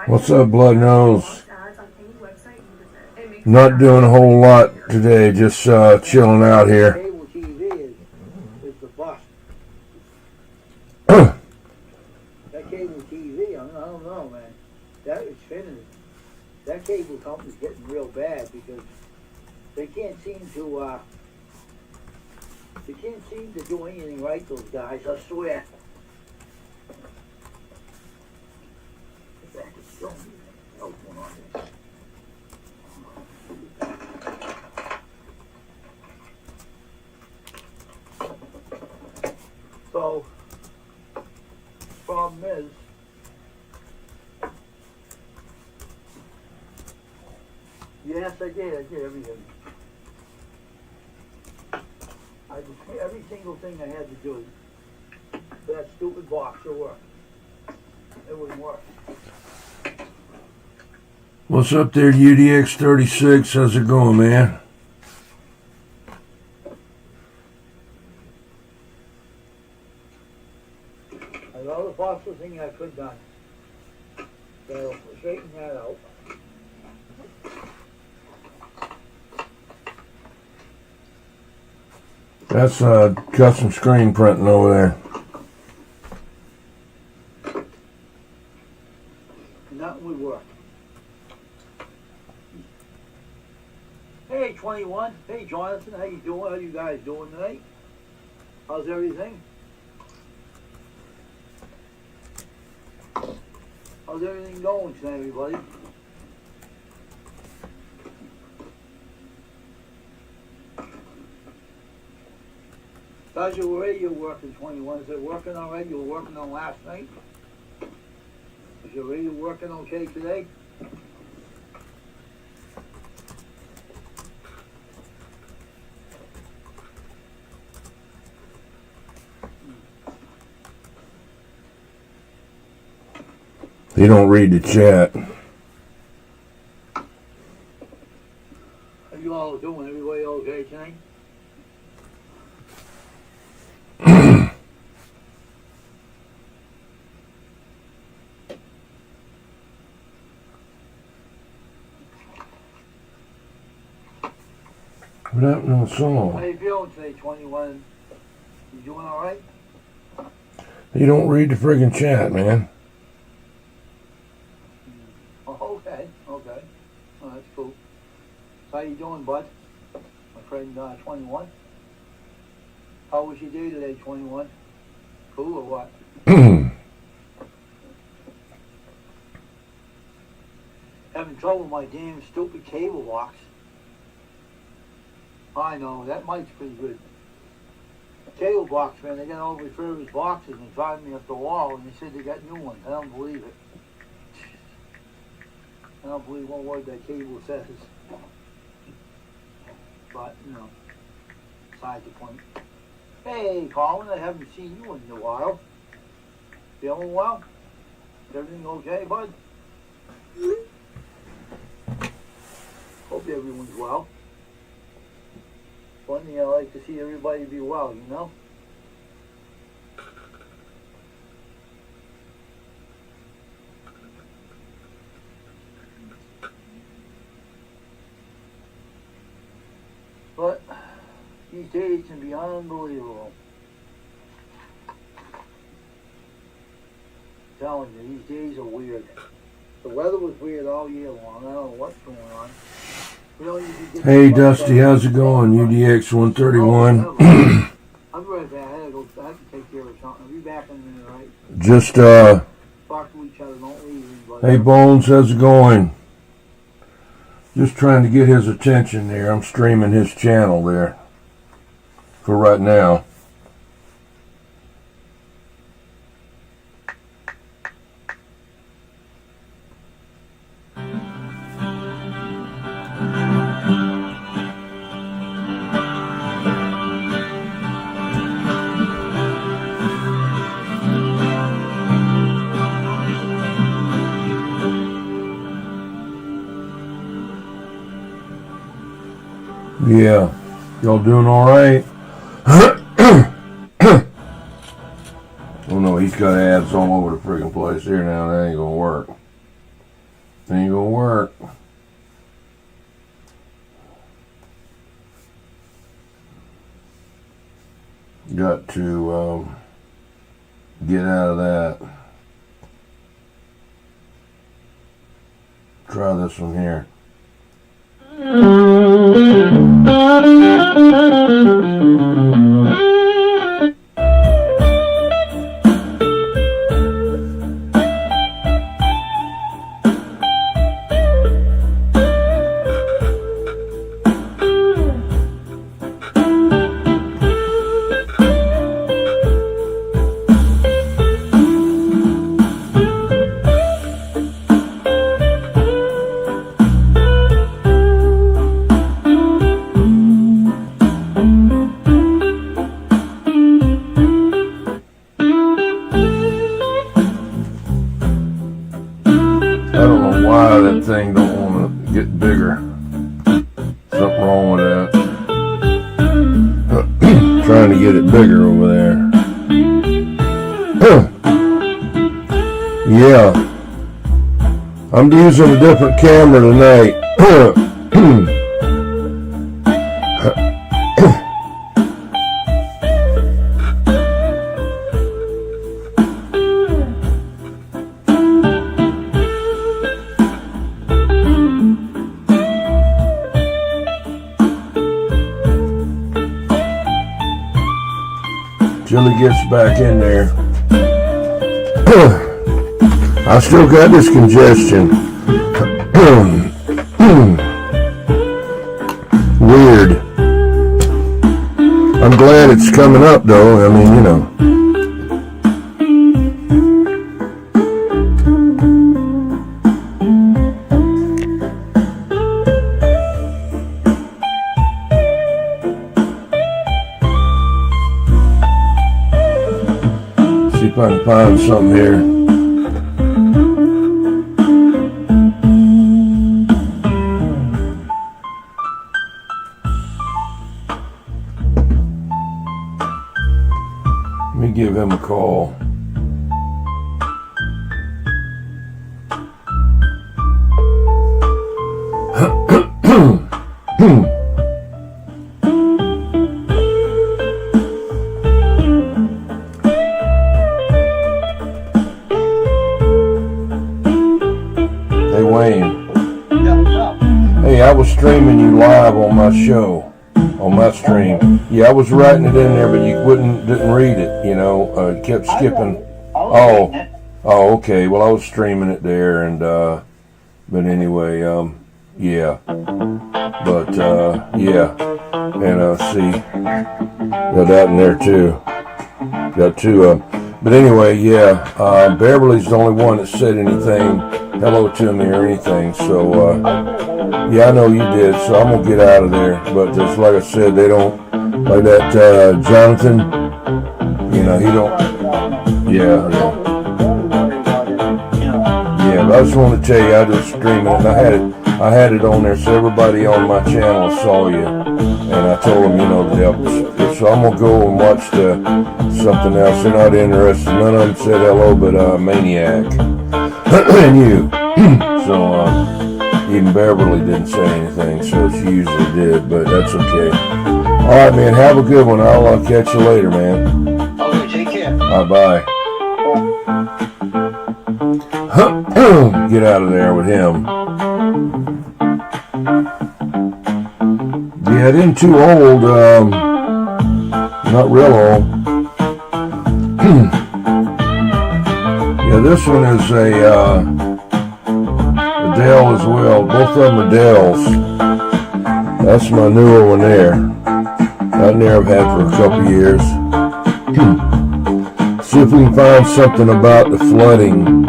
What's up, Blood Nose? Not doing a whole lot today, just chilling out here. Cable TV is the bust. That cable TV, I don't know, man. That is finished. That cable company's getting real bad because they can't seem to do anything right, those guys, I swear. So, problem is, yes, I did everything. I just, every single thing I had to do, that stupid box to work. It wouldn't work. What's up there, UDX36? How's it going, man? There's all the possible thing I could have done. So, straighten that out. That's custom screen printing over there. Nothing would work. Hey, 21. Hey, Jonathan. How you doing? How you guys doing tonight? How's everything? How's everything going tonight, everybody? How's your radio working, 21? Is it working all right? You were working on last night? Is your radio working okay today? They don't read the chat. How you all doing? Everybody okay tonight? What happened to the song? How you feeling today, 21? You doing all right? You don't read the friggin' chat, man. Oh, okay. Oh, that's cool. How you doing, bud? My friend, 21. How was your day today, 21? Cool or what? Having trouble with my damn stupid cable box. I know, that mic's pretty good. Cable box, man, they got all refurbished boxes and driving me up the wall, and they said they got new ones. I don't believe it. I don't believe one word that cable says. But, you know, beside the point. Hey, Colin, I haven't seen you in a while. Feeling well? Is everything okay, bud? Hope everyone's well. One thing I like to see everybody be well, you know? But these days can be unbelievable. I'm telling you, these days are weird. The weather was weird all year long. I don't know what's going on. Hey, Dusty, how's it going? UDX 131. I'll be right back. I have to take care of something. I'll be back in a minute, right? Just, Talk to each other. Don't leave anybody. Hey, Bones, how's it going? Just trying to get his attention there. I'm streaming his channel there for right now. Yeah, y'all doing all right? Oh no, he's got ads all over the friggin' place here now. That ain't gonna work. Ain't gonna work. Got to get out of that. Try this one here. I don't know why that thing don't want to get bigger. Something wrong with that. Trying to get it bigger over there. Yeah. I'm using a different camera tonight. Till he gets back in there. I still got this congestion. Weird. I'm glad it's coming up though. I mean, you know. See if I can find something here. Let me give him a call. Hey Wayne. Yeah, what's up? Hey, I was streaming you live on my show, on my stream. Yeah, I was writing it in there, but you didn't read it. You know, you kept skipping. Oh, okay. Well, I was streaming it there, and but anyway, yeah. But yeah, and see, got that in there too. Got two. But anyway, yeah. Beverly's the only one that said anything, hello to me or anything. So yeah, I know you did. So I'm gonna get out of there. But just like I said, they don't like that Jonathan. You know, he don't. Yeah. But I just want to tell you, I just streamed it, and I had it on there, so everybody on my channel saw you, and I told them, you know, so I'm gonna go and watch something else. They're not interested. None of them said hello, but Maniac and you. So even Beverly didn't say anything, so she usually did, but that's okay. All right, man. Have a good one. I'll catch you later, man. Okay, take care. Bye bye. Get out of there with him. Yeah, it isn't too old. Not real old. Yeah, this one is a Dell as well. Both of them are Dells. That's my newer one there. That one there I've had for a couple years. See if we can find something about the flooding.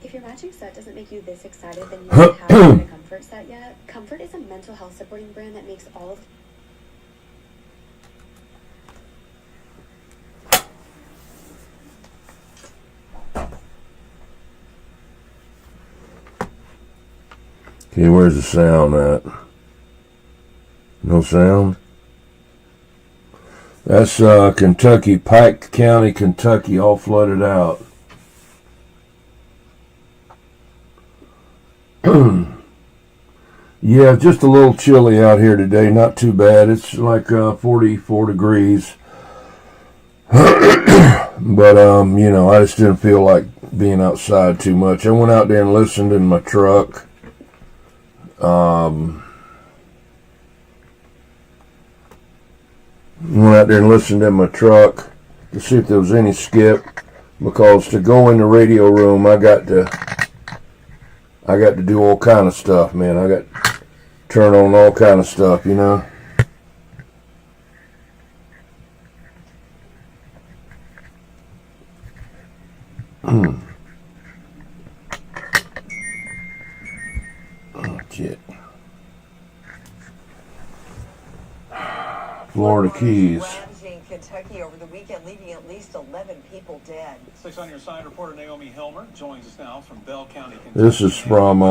If your matching set doesn't make you this excited, then you haven't had a comfort set yet. Comfort is a mental health supporting brand that makes all of See, where's the sound at? No sound? That's Kentucky, Pike County, Kentucky, all flooded out. Yeah, just a little chilly out here today. Not too bad. It's like 44 degrees. But, you know, I just didn't feel like being outside too much. I went out there and listened in my truck. Went out there and listened in my truck to see if there was any skip, because to go in the radio room, I got to do all kind of stuff, man. I got to turn on all kind of stuff, you know. Oh, shit. Florida Keys. In Kentucky over the weekend, leaving at least 11 people dead. 6 on your side, reporter Naomi Hilmer joins us now from Bell County, Kentucky. This is from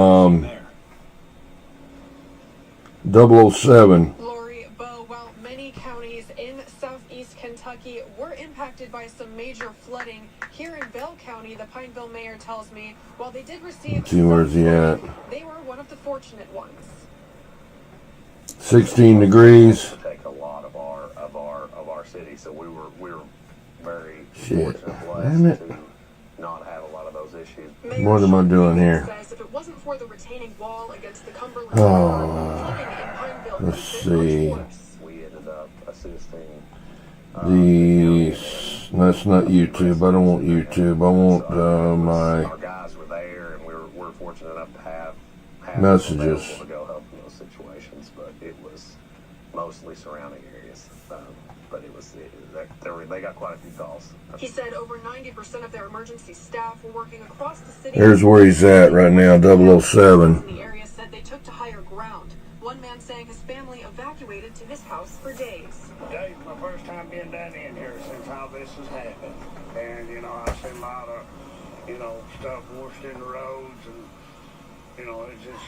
007. Lori, Bo, while many counties in southeast Kentucky were impacted by some major flooding, here in Bell County, the Pineville mayor tells me, while they did receive Let's see, where's he at? they were one of the fortunate ones. 16 degrees. Take a lot of our city, so we were very Shit. fortunate, Damn it. blessed to not have a lot of those issues. Mayor What am I Sean doing Reed here? Says if it wasn't for the retaining wall against the Cumberland Oh, flooding in Pineville let's would have been see. much worse. We ended up assisting. That's not YouTube. I don't want YouTube. I want my Our guys were there, and we're fortunate enough to have messages. available to go help in those situations, but it was mostly surrounding areas. But they got quite a few calls. He said over 90% of their emergency staff were working across the city. Here's where he's at right now, 007. The area said they took to higher ground. One man saying his family evacuated to his house for days. Today's my first time being down in here since all this has happened. And, you know, I see a lot of, you know, stuff washed in the roads and, you know, it's just,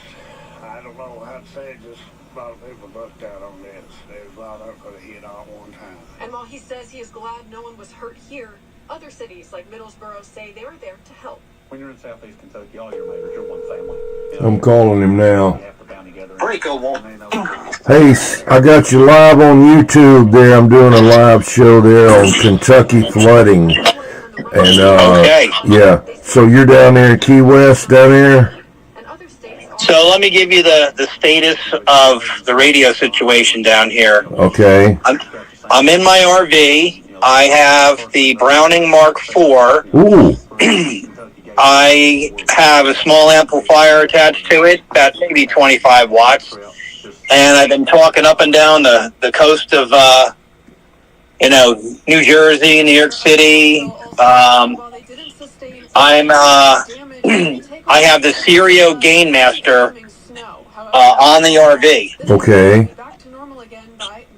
I don't know how to say it, just a lot of people looked out on this. There's a lot of it could have hit all at one time. And while he says he is glad no one was hurt here, other cities like Middlesboro say they were there to help. When you're in southeast Kentucky, all your neighbors, you're one family. I'm calling him now. You have to band together. Rico won't. Hey, I got you live on YouTube there. I'm doing a live show there on Kentucky flooding. And, yeah. So you're down there in Key West, down there? And other states So let me give you the status of the radio situation down here. Okay. I'm in my RV. I have the Browning Mark IV. Ooh. I have a small amplifier attached to it, about maybe 25 watts. And I've been talking up and down the coast of, New Jersey, New York City. I have the Stereo Gainmaster on the RV. Okay.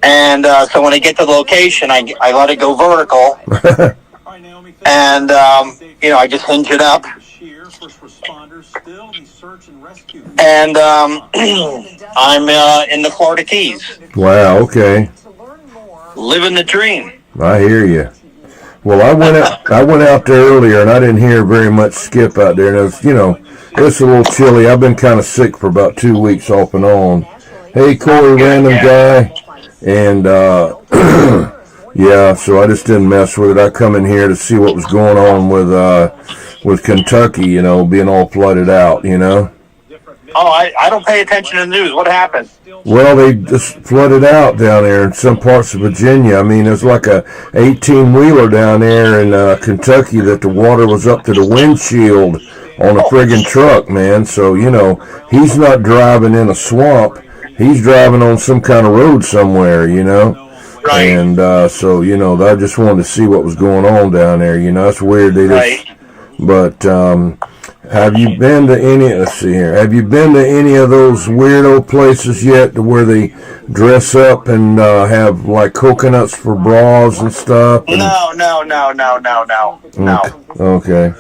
And so when I get to the location, I let it go vertical. And, I just hinge it up. And I'm in the Florida Keys. Wow, okay. Living the dream. I hear you. Well, I went out there earlier, and I didn't hear very much skip out there. And it was, it's a little chilly. I've been kind of sick for about 2 weeks off and on. Hey, Corey, random guy. And, yeah, so I just didn't mess with it. I come in here to see what was going on with Kentucky, being all flooded out, Oh, I don't pay attention to the news. What happened? Well, they just flooded out down there in some parts of Virginia. I mean, there's like a 18-wheeler down there in Kentucky that the water was up to the windshield on a friggin' truck, man. So, he's not driving in a swamp. He's driving on some kind of road somewhere, Right. And so, I just wanted to see what was going on down there. It's weird. They just, Right. but Have you been to any? Let's see here. Have you been to any of those weirdo places yet, to where they dress up and have like coconuts for bras and stuff? And, No. Okay.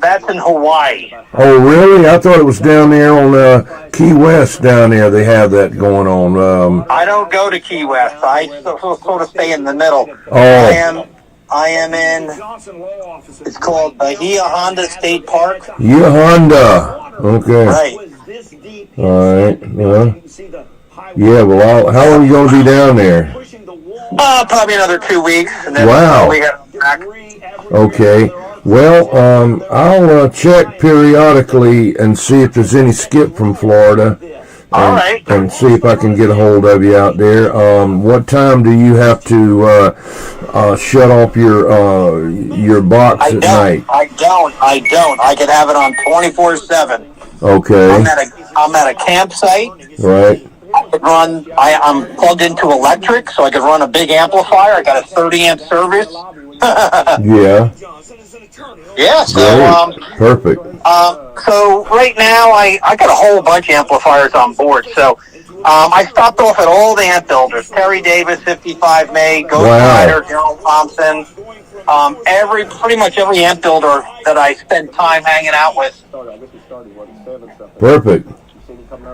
That's in Hawaii. Oh, really? I thought it was down there on Key West. Down there, they have that going on. I don't go to Key West. I sort of stay in the middle. Oh. I am in. It's called Bahia Honda State Park. Yeah, Honda. Okay. Right. All right. Yeah. Well, how long are you going to be down there? Probably another 2 weeks. And then Wow. we got back. Okay. Well, I'll check periodically and see if there's any skip from Florida. All right. And see if I can get a hold of you out there. What time do you have to shut off your box at night? I don't. I could have it on 24/7. Okay. I'm at a campsite. Right. I'm plugged into electric, so I could run a big amplifier. I got a 30 amp service. Yeah. Yeah. So Perfect. So right now I got a whole bunch of amplifiers on board. So I stopped off at all the amp builders: Terry Davis, 55 May, Ghost Rider, Gerald Thompson. Pretty much every amp builder that I spend time hanging out with. Perfect.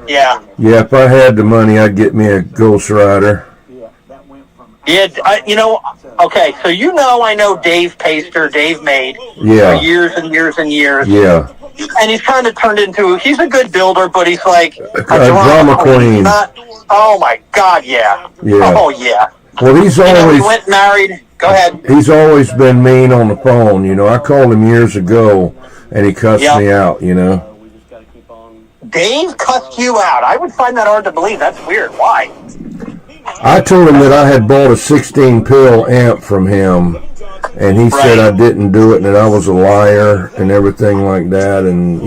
Yeah. Yeah, if I had the money, I'd get me a Ghost Rider. Yeah, okay, so I know Dave Paster, Dave Made, Yeah. for years and years and years. Yeah. And he's kind of turned into, he's a good builder, but he's like a drama queen. Oh my God, yeah. Yeah. Oh yeah. Well, he's We always went married. Go ahead. he's always been mean on the phone. I called him years ago, and he cussed me out. Dave cussed you out. I would find that hard to believe. That's weird. Why? I told him that I had bought a 16-pill amp from him, and he said I didn't do it, and that I was a liar and everything like that, and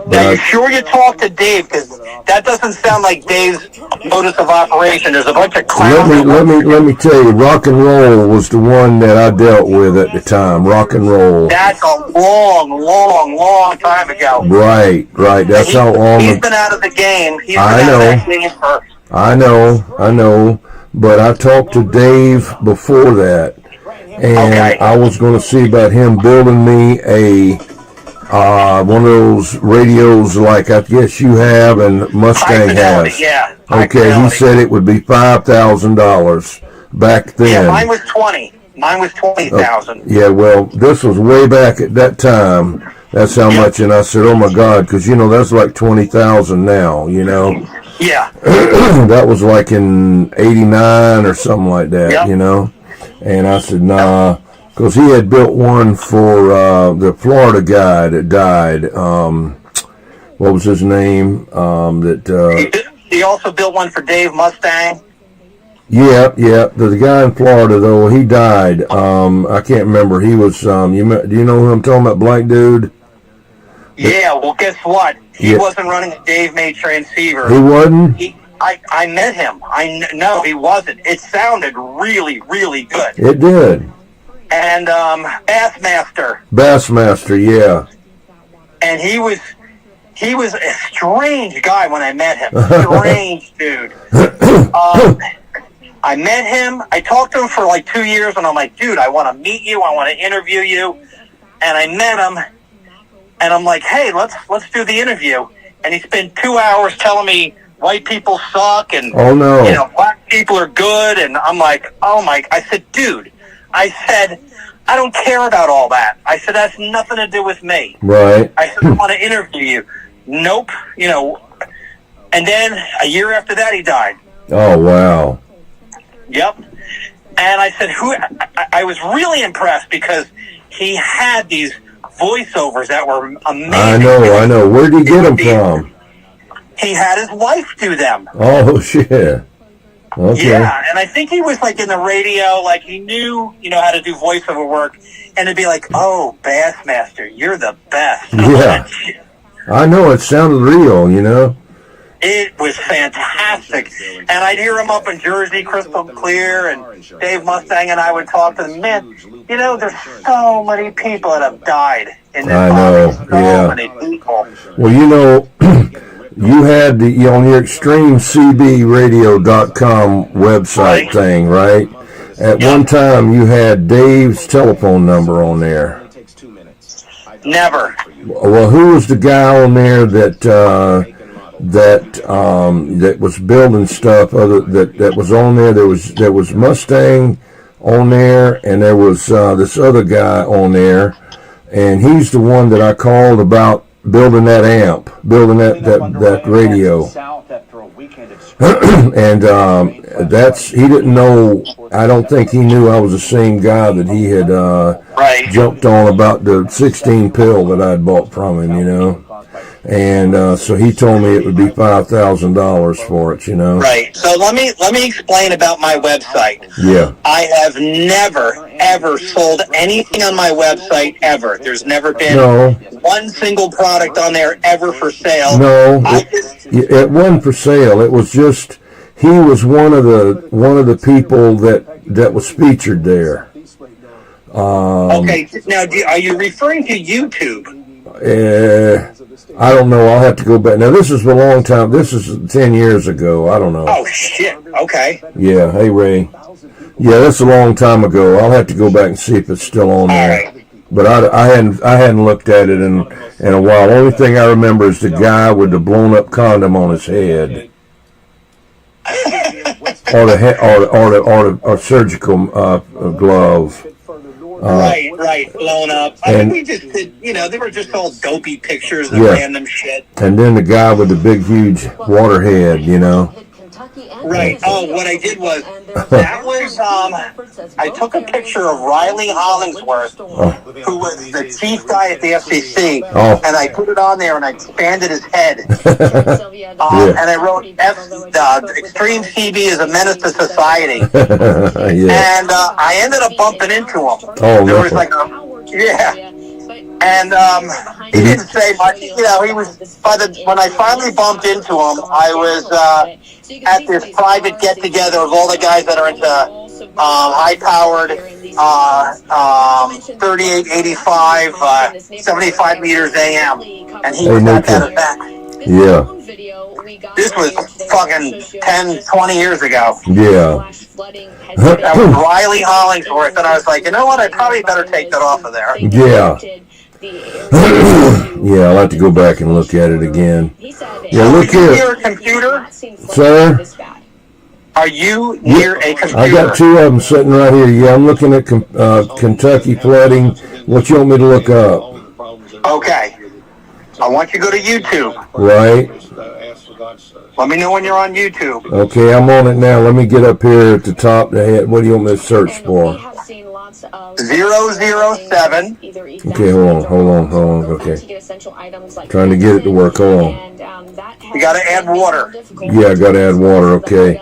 Now, you sure you talked to Dave? Because that doesn't sound like Dave's modus of operation. There's a bunch of clowns. Let me tell you, Rock and Roll was the one that I dealt with at the time. Rock and Roll. That's a long time ago. Right. That's how long. He's been out of the game. He's been I out know. of that game for. I know. But I talked to Dave before that, and I was going to see about him building me a one of those radios like I guess you have and Mustang has. Yeah. Okay, he said it would be $5,000 back then. Yeah, mine was 20. Mine was 20,000. Yeah, well, this was way back at that time. That's how much, and I said, "Oh my God," because that's like 20,000 now. Yeah. That was like in '89 or something like that. Yep. And I said, "Nah," because he had built one for the Florida guy that died. What was his name? He also built one for Dave Mustang. Yeah. The guy in Florida, though, he died. I can't remember. He was. Do you know who I'm talking about? Black dude. Yeah. Well, guess what? He wasn't running a Dave May transceiver. He wasn't. I met him. No, he wasn't. It sounded really, really good. It did. And Bassmaster. Bassmaster, yeah. And he was a strange guy when I met him. Strange dude. I met him. I talked to him for like 2 years, and I'm like, dude, I want to meet you. I want to interview you. And I met him, and I'm like, hey, let's do the interview. And he spent 2 hours telling me white people suck, and black people are good. And I'm like, oh my! I said, dude, I don't care about all that. I said, that's nothing to do with me. Right. I said, I want to interview you. Nope. And then a year after that, he died. Oh, wow. Yep. And I said, I was really impressed because he had these voiceovers that were amazing. I know. Where'd he get them from? He had his wife do them. Oh, shit. Okay. Yeah, and I think he was like in the radio, like he knew, how to do voiceover work, and it'd be like, oh, Bassmaster, you're the best. Yeah. I know, it sounded real, It was fantastic. And I'd hear them up in Jersey, crystal clear, and Dave Mustang and I would talk to them. Man, you know, there's so many people that have died in this I know, so yeah. many people. Well, you know, you had on your ExtremeCBRadio.com website Right. thing, right? At one time, you had Dave's telephone number on there. Never. Well, who was the guy on there that that was building stuff? That was on there. There was Mustang on there, and there was this other guy on there, and he's the one that I called about building that amp, building that radio. And he didn't know. I don't think he knew I was the same guy that he had jumped on about the 16 pill that I'd bought from him, you know. And so he told me it would be $5,000 for it, you know. Right. So let me explain about my website. Yeah. I have never ever sold anything on my website ever. There's never been one single product on there ever for sale. No, it wasn't for sale. It was just he was one of the people that was featured there. Okay. Now, are you referring to YouTube? I don't know. I'll have to go back. Now, this is a long time. This is 10 years ago. I don't know. Oh, shit. Okay. Yeah. Hey, Ray. Yeah, that's a long time ago. I'll have to go back and see if it's still on there. All right. But I hadn't looked at it in a while. The only thing I remember is the guy with the blown up condom on his head, or surgical glove. Right, blown up. I think we just did, you know, they were just all dopey pictures of random shit. And then the guy with the big, huge water head, you know. Right. Oh, what I did was, I took a picture of Riley Hollingsworth, who was the chief guy at the FCC, and I put it on there and I expanded his head. And I wrote, Extreme CB is a menace to society. And I ended up bumping into him. There was like and he didn't say much. You know, he was when I finally bumped into him, I was at this private get together of all the guys that are into high-powered 3885 75 meters AM, and he was at that event. Yeah. This was fucking 10, 20 years ago. Yeah. That was Riley Hollingsworth, and I was like, you know what? I probably better take that off of there. Yeah. Yeah, I'll have to go back and look at it again. Yeah, look Are you here. near a computer? Sir? Are you near a computer? I got two of them sitting right here. Yeah, I'm looking at Kentucky flooding. What you want me to look up? Okay. I want you to go to YouTube. Right. Let me know when you're on YouTube. Okay, I'm on it now. Let me get up here at the top. What do you want me to search for? 007. Okay, hold on. Okay. Trying to get it to work. Hold on. You got to add water. Yeah, I got to add water. Okay.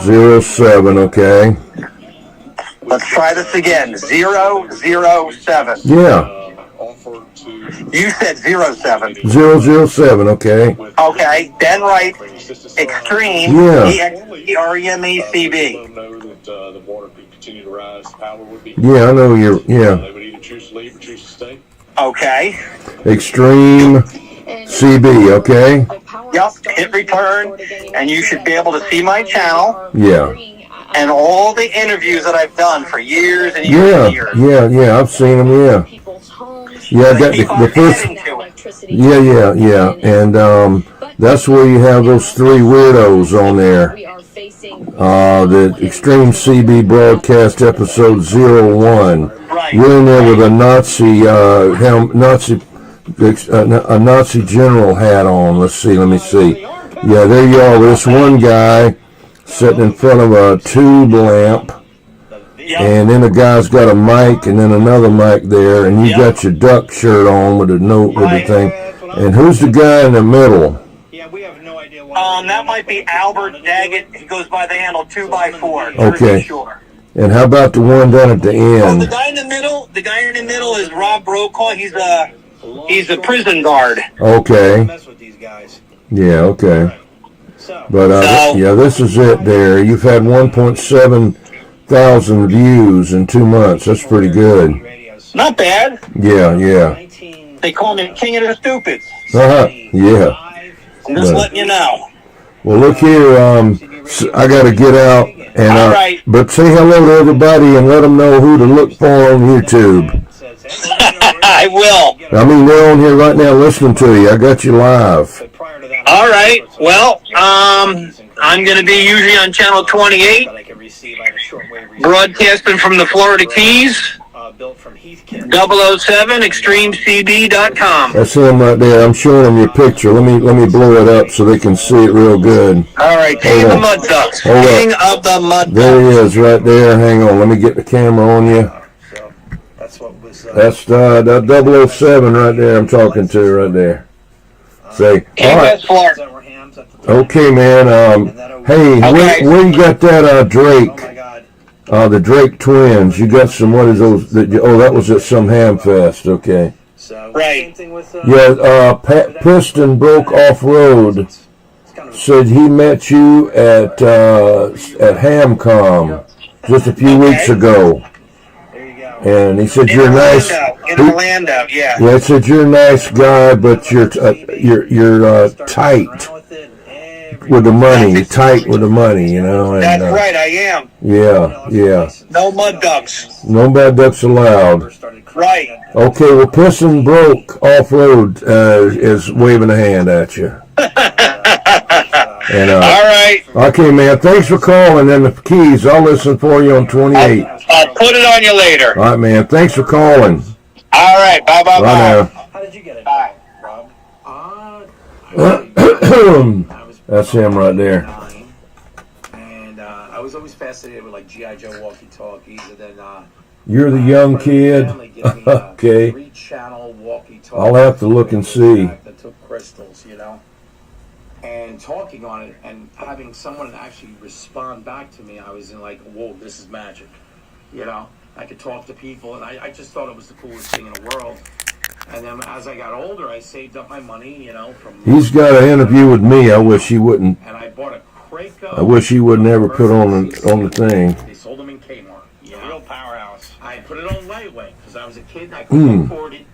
007. Okay. Let's try this again. 007. Yeah. You said 07. 007. Okay. Okay. Then write Extreme. Yeah. EXTREMECB. Yeah, I know you're. Yeah. Okay. Extreme CB. Okay. Yep. Hit return, and you should be able to see my channel. Yeah. And all the interviews that I've done for years and years and years. Yeah. I've seen them. Yeah. Yeah, I got the first. Yeah. And that's where you have those three weirdos on there. The Extreme CB broadcast episode 01. Right. You're in there with a a Nazi general hat on. Let me see. Yeah, there you are. This one guy sitting in front of a tube lamp. And then the guy's got a mic, and then another mic there, and you got your duck shirt on with the thing. And who's the guy in the middle? Yeah, we have no idea. That might be Albert Daggett. He goes by the handle 2x4. Okay. Sure. And how about the one down at the So end? the guy in the middle is Rob Brokaw. He's a He's the prison guard. Okay. Mess with these guys. Yeah, okay. So, But, So- yeah, this is it there. You've had 1.7 thousand views in 2 months. That's pretty good. Not bad. Yeah, yeah. 19, They call me King of the Stupids. Uh-huh. Yeah. I'm just But- letting you know. Well, look here, I got to get out, and All right. but say hello to everybody and let them know who to look for on YouTube. I will. I mean, they're on here right now listening to you. I got you live. but prior to that, All right. Well, I'm going to be usually on Channel 28, that I could receive. I had a shortwave receiver, broadcasting from the Florida Keys, built from Heathkit. 007, extremecb.com. That's him right there. I'm showing them your picture. Let me blow it up so they can see it real good. All right, King of the Hold on. Mud Ducks. Hold up. King of the Mud There he Ducks. is, right there. Hang on. Let me get the camera on you. So that's what was. That's that 007 right there. I'm talking to right there. Say, King all right. West Florida. that were hams at the time. Okay, man. Hey, Okay. where you got that Oh my Drake? God. The Drake twins. You got some. What is those? That was at some ham fest. Okay. So Right. same thing with. Yeah. Piston broke off road. It's kind of Said he met you at Hamcom just a few weeks ago, there you go. and he said In you're nice. Orlando. In Orlando, yeah. Yeah, it said you're a nice guy, but you're tight with the money. You're tight with the money, you know. And, That's right, I am. Yeah, yeah. No mud ducks. No bad ducks allowed. Right. Okay, well, Piston Broke Off Road is waving a hand at you. And All right. okay, man. Thanks for calling. And the Keys, I'll listen for you on 28. I'll put it on you later. All right, man. Thanks for calling. All right. Bye, bye, Bye bye. now. How did you get it, Bye. Rob? That's him right there. And I was always fascinated with like G.I. Joe walkie-talkies, and then You're the young kid. Okay. 3-channel walkie-talkie. I'll have to look and see. That took crystals, you know. And talking on it and having someone actually respond back to me, I was in like, whoa, this is magic. You know, I could talk to people, and I just thought it was the coolest thing in the world. And then as I got older, I saved up my money, you know, from. He's got an interview with me. I wish he wouldn't. And I bought a Kraco. I wish he would never put on the thing. They sold them in Kmart. You know? Real powerhouse. I put it on layaway because I was a kid and I couldn't Mm. afford it.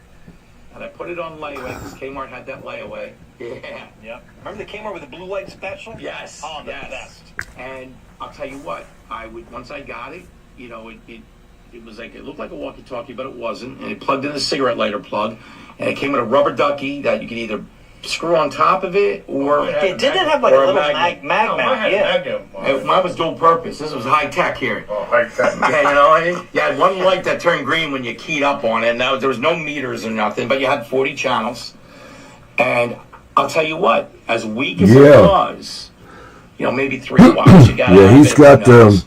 And I put it on layaway because Kmart had that layaway. Yeah. Yep. Remember the Kmart with the blue light special? Yes. Oh, the yes. best. And I'll tell you what, once I got it, you know, it was like, it looked like a walkie-talkie, but it wasn't. And it plugged in a cigarette lighter plug. And it came with a rubber ducky that you could either screw on top of it or. It didn't have like a or little magnet. mag yeah. Mine was dual purpose. This was high tech here. Oh, like that. Yeah, you know, you had one light that turned green when you keyed up on it. And there was no meters or nothing, but you had 40 channels. And I'll tell you what, as weak as it was, you know, maybe 3 watts you got. Yeah, out of he's it, got who knows?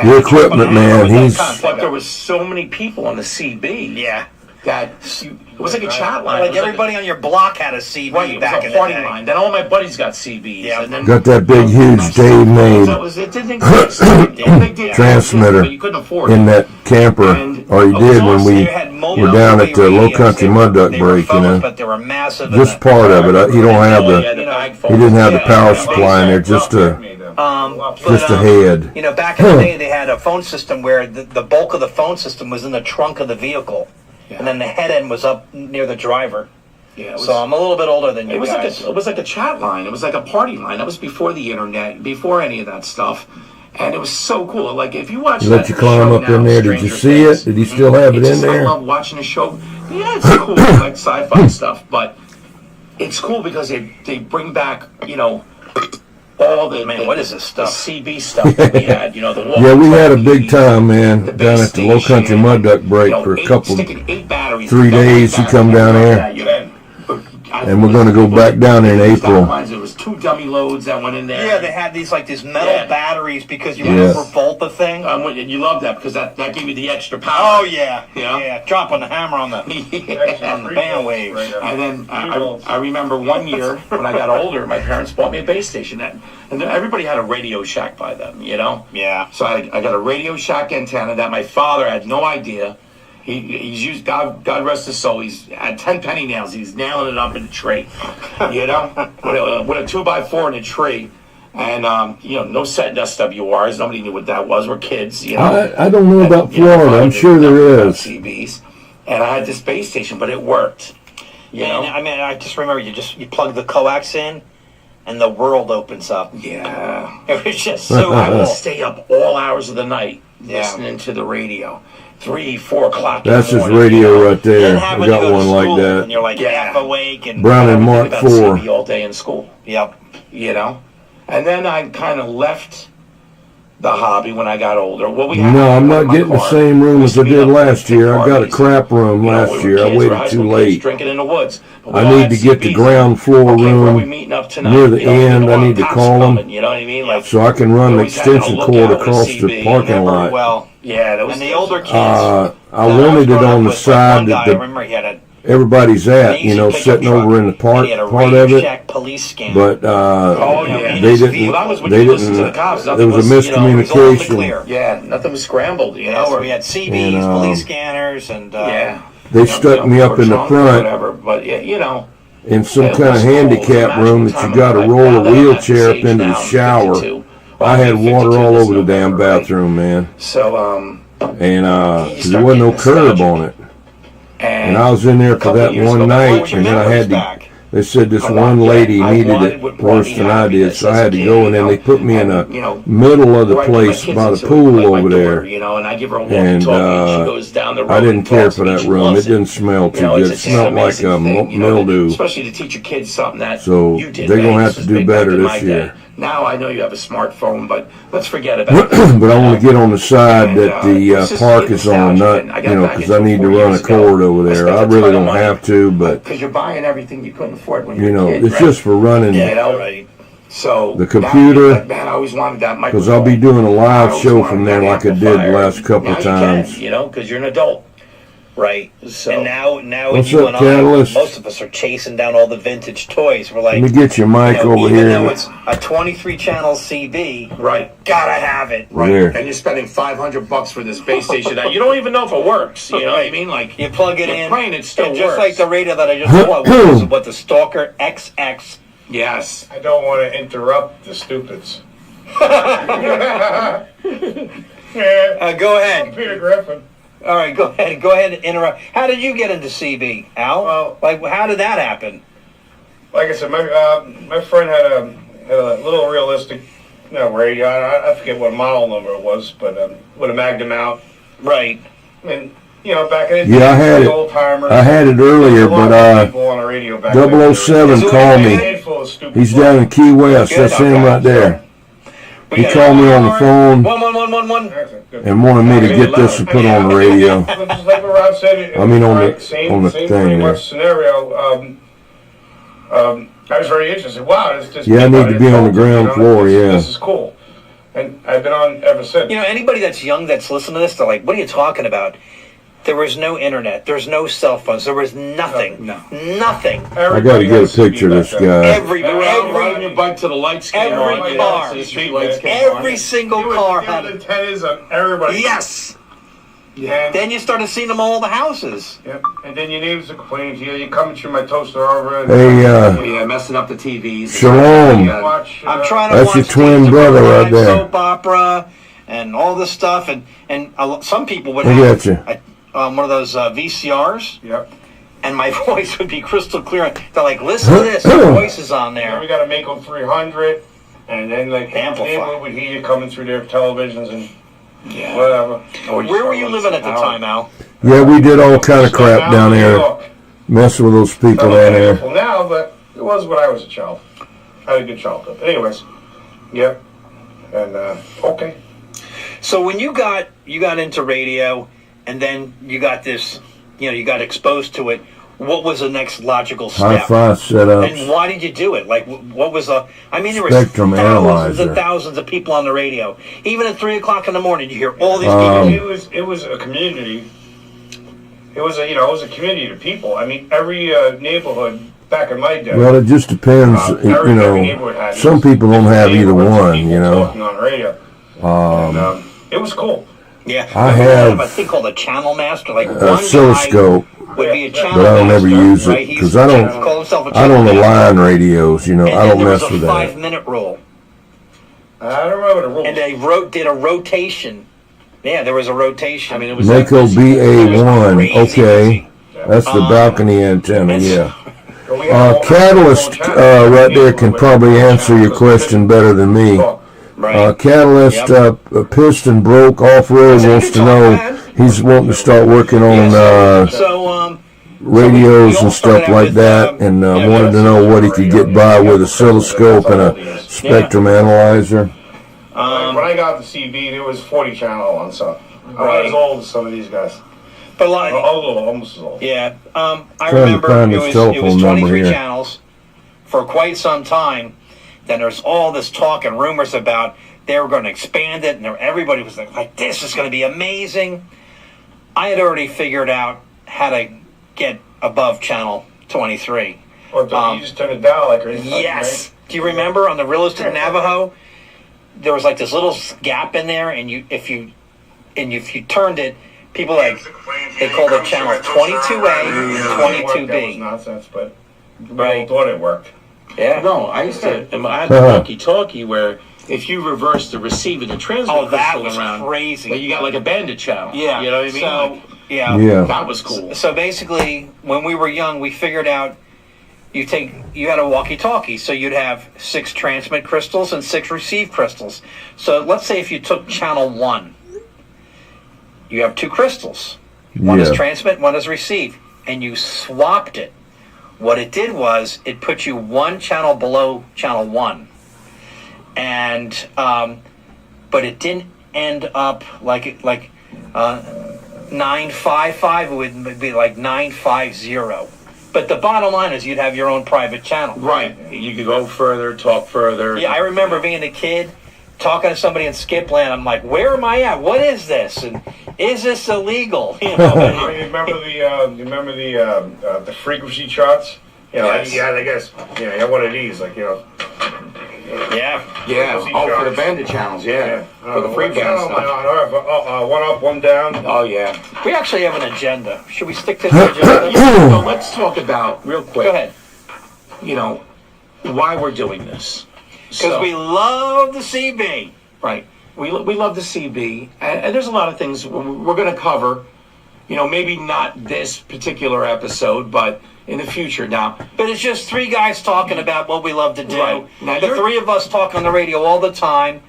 the equipment, man. He's But there was so many people on the CB. Yeah. That it was like a chat line. It Like was everybody on your block had a CB Right, it back was in a the party day. line. Then all my buddies got CBs. Yeah. And then got that big, huge Dave made it didn't exist. They did transmitter but you couldn't afford in it. that camper, or he did when we were down at the Low Country Mud Duck break, you know. But they were massive. Just part of it. You don't have Yeah, the. the bag He fold. didn't have the Yeah, power yeah, supply in there. Just a But, head. You know, back in the day, they had a phone system where the bulk of the phone system was in the trunk of the vehicle, and then the head end was up near the driver. Yeah, it was, So I'm a little bit older than you it was guys. like it was like a chat line. It was like a party line. That was before the internet, before any of that stuff. And it was so cool. Like if you watch You let that you climb show up now, in there. Did you Stranger see Things, it? Did he still have it it's in just, I there? love watching the show. Yeah, it's cool, like sci-fi stuff, but it's cool because they bring back, you know, all the what is this stuff? The CB stuff that we had, you know, the Yeah, we had a big walkie-talkies, time, man, the down base at the Low Country station, Mud Duck break you know, for a couple. sticking 8 batteries, 3 double days, he batteries, come down there. yeah, you know. And we're gonna go back down there in April. There was 2 dummy loads that went in there. Yeah, they had these metal Yeah. batteries because you Yeah. remember Volta thing. And you love that because that gave you the extra power. Oh yeah, Yeah. yeah. Dropping the hammer on the on the band waves. And then I remember one year when I got older, my parents bought me a base station. And then everybody had a Radio Shack by them, you know? Yeah. So I got a Radio Shack antenna that my father had no idea. He's used, God rest his soul, he's had 10 penny nails. He's nailing it up in a tree, you know, with a 2x4 in a tree. And, you know, no set SWRs. Nobody knew what that was. We're kids, you know. I don't know about Florida. I'm sure there is. CBs. And I had this base station, but it worked. You know? I mean, I just remember you plug the coax in, and the world opens up. Yeah. It was just so I would cool. stay up all hours of the night listening to the radio. 3, 4 o'clock in the That's his morning, radio you know? right there. Then have I when you got go to one like school, that. And you're like half awake. And Brown and I Mark would think 4. about CB all day in school. Yep. You know? And then I kind of left the hobby when I got older. Well, we No, I'm not getting the same room as I did last year. I got a crap room last year. I waited too late. Drinking in the woods. I need to get the ground floor room near the end. I need to call them You know what I mean? Like, so I can run the always had no extension lookout cord with a across CB. the parking lot. Well, yeah, and the older kids. I I was wanted it growing on up the with, side one guy, that I remember he had a everybody's at, amazing you know, pickup sitting truck, over in the and part he had a of Radio it. Shack police scanner. But they didn't. Well, that was when They you listened to didn't. the cops. There was a Nothing was, you know, it was all in the miscommunication. clear. Yeah, nothing was scrambled, you Yeah, know. so we had CBs, And, police scanners, and yeah. They stuck me up in the or front whatever, but yeah, you know. in some Yeah, kind of it was cool. handicap Imagine room the that time you got to of roll my a life. wheelchair up Now, into the I'm shower. 52. I had I'll be water 52 all this over the damn November, right? bathroom, man, So, and You 'cause there wasn't no start curb getting on it. And and I was in there a for couple that years one ago, my night, voice and then I memory's had to. back. They said this I one wanted- lady I needed wanted it what brought worse me than I did, happiness so I as a had to kid, go, you and then know? they put me in a And, you know, middle of the where I get my place kids by the into it, pool like my over daughter, there. you know, and I give her a And walkie-talkie, and she goes down the road. I didn't and care talks for to me. that She room. loves It didn't smell too You know, good. it's It just smelled an like amazing thing, you know, mildew. especially to teach your kids something that So you did. they're man. gonna have This to was do big better back in this my year. day. Now I know you have a smartphone, but let's forget about it. But I want to get on the side And, that the it's just park get is on, nostalgic, not and I got you know, back because I into it need to 4 run a years ago. cord over I there. spent I a really ton of don't money. have to, but Because you're buying everything you couldn't afford when you you were a know, kid, it's right? just for running. You know? right. So The computer, that, man, I always wanted that microphone. Because I'll be doing a I live always show wanted from that there like I did the amplifier. last couple Now of you times. can, you know, because you're an adult. Right. So And now What's you up, and Catalyst? most of us are chasing down all the vintage toys. We're like, Let me get your mic over even here. though it's a 23 channel CB, right. gotta have it. Right, There. and you're spending $500 for this base station that you don't even know if it works. You know what I mean? Like You plug it you're in, praying it still and just works. like the radio that I just bought, which is what the Stalker XX. Yes. I don't want to interrupt the stupids. Go ahead. Peter Griffin. All right, go ahead and interrupt. How did you get into CB, Al? Well- like, how did that happen? Like I said, my friend had a little realistic radio. I forget what model number it was, but with a Magnum out. Right. And back in the Yeah, I had it. old timers. I had it earlier, but people on the radio back 007 then. called A me. handful of stupid He's down in Key West. Good. That's him right there. We He got called me on the phone 11111. and wanted me to get this to put on the radio. Just like what Rob said, I mean, on right, the- same, on the same thing pretty there. much scenario. I was very interested. Wow, this Yeah, I need to be on the culture, ground floor, yeah. This is cool, and I've been on ever since. Anybody that's young that's listening to this, they're like, what are you talking about? There was no internet. There's no cell phones. There was nothing. No. Nothing. I got to get a picture of this guy. Every Riding your bike to the lights came every on. car. To the street lights came on. every single car had it. antennas on everybody. Yes. Yeah. Then you started seeing them all the houses. Yep. And then your neighbors are complaining to you. You come through my toaster over. And, Hey, Yeah, messing up the TVs. Shalom. watch, I'm trying to That's watch your twin Steve brother DeVry right there. soap opera and all this stuff, and some people would Look have at you. one of those VCRs, Yep. and my voice would be crystal clear. They're like, listen to this, your voice is on Then we there. got a Mako 300, and then like Amplify. neighborhood would hear you coming through their televisions and Yeah. whatever. Where were you living at the time, Al? Yeah, we did all kind of crap down there, messing with those people down there. Beautiful now, but it was when I was a child. I had a good childhood. But anyways, yep. And okay. So when you got into radio, and then you got this, you got exposed to it. What was the next logical step? Hi-fi And setups. why did you do it? Like, what was the? I mean, there were Spectrum thousands analyzer. and thousands of people on the radio. Even at 3 o'clock in the morning, you hear all these It was a community. It was a community of people. I mean, every neighborhood back in my day. Well, it just depends. every neighborhood had Some people don't have either neighborhoods of one. people You know. talking on radio. And, it was cool. Yeah, I we have a thing called a channel master. Like one oscilloscope, guy would be a channel but I don't master, ever use right? it He's because I call himself a don't channel master. align radios. You know, And I then don't there was mess a with that. 5-minute rule, I don't remember the rules. and they did a rotation. Yeah, there was a rotation. I mean, it was Mako like BA1. Crazy Okay, busy. that's the balcony antenna. it's- Yeah. we had all- Catalyst right there can probably answer your question better than me. Right. Catalyst piston broke off road. Wants to know. He's wanting to start working on so radios all and started stuff out like with, that, and wanted to know what he could get by with a oscilloscope and a spectrum analyzer. When I got the CB, there was 40 channel on some. I'm not as old as some of these guys. but like, Almost as old. yeah, I Trying to remember find it his was telephone number 23 here. channels for quite some time. Then there's all this talk and rumors about they were going to expand it, and everybody was like, this is going to be amazing. I had already figured out how to get above channel 23. Or you just turn it down like crazy. Yes. Do you remember on the realistic Navajo, there was like this little gap in there, and if you turned it, people they called it channel 22A and That was 22B. nonsense, but Right. people thought it worked. Yeah. No, I used to. I had the walkie-talkie where if you reverse the receiver and the transmitter Oh, that crystal was around, crazy. but you got like a bandit channel. Yeah. You know what I mean? So, Like, yeah. Yeah. that was cool. So basically, when we were young, we figured out you had a walkie-talkie, so you'd have 6 transmit crystals and 6 receive crystals. So let's say if you took channel 1, you have 2 crystals. One is Yeah. transmit, one is receive, and you swapped it. What it did was it put you 1 channel below channel 1, and but it didn't end up like 955. It would be like 950. But the bottom line is you'd have your own private channel. Right. You could go further, talk further. Yeah, I remember being a kid talking to somebody in Skipland. I'm like, where am I at? What is this? And is this illegal? You know, You remember the frequency charts? You know, Yes. you had, I guess, you had one of these, like, yeah. Yeah. Oh, for the bandit channels. Yeah. For the free band channel stuff. on Earth, one up, one down. Oh yeah. We actually have an agenda. Should we stick to the agenda? So let's talk about real quick. Go ahead. You know why we're doing this. Because we love the CB. Right. We love the CB, and there's a lot of things we're going to cover. You know, maybe not this particular episode, but in the future. Now, But it's just 3 guys talking about what we love to do. Right. Now The you're- 3 of us talk on the radio all the time,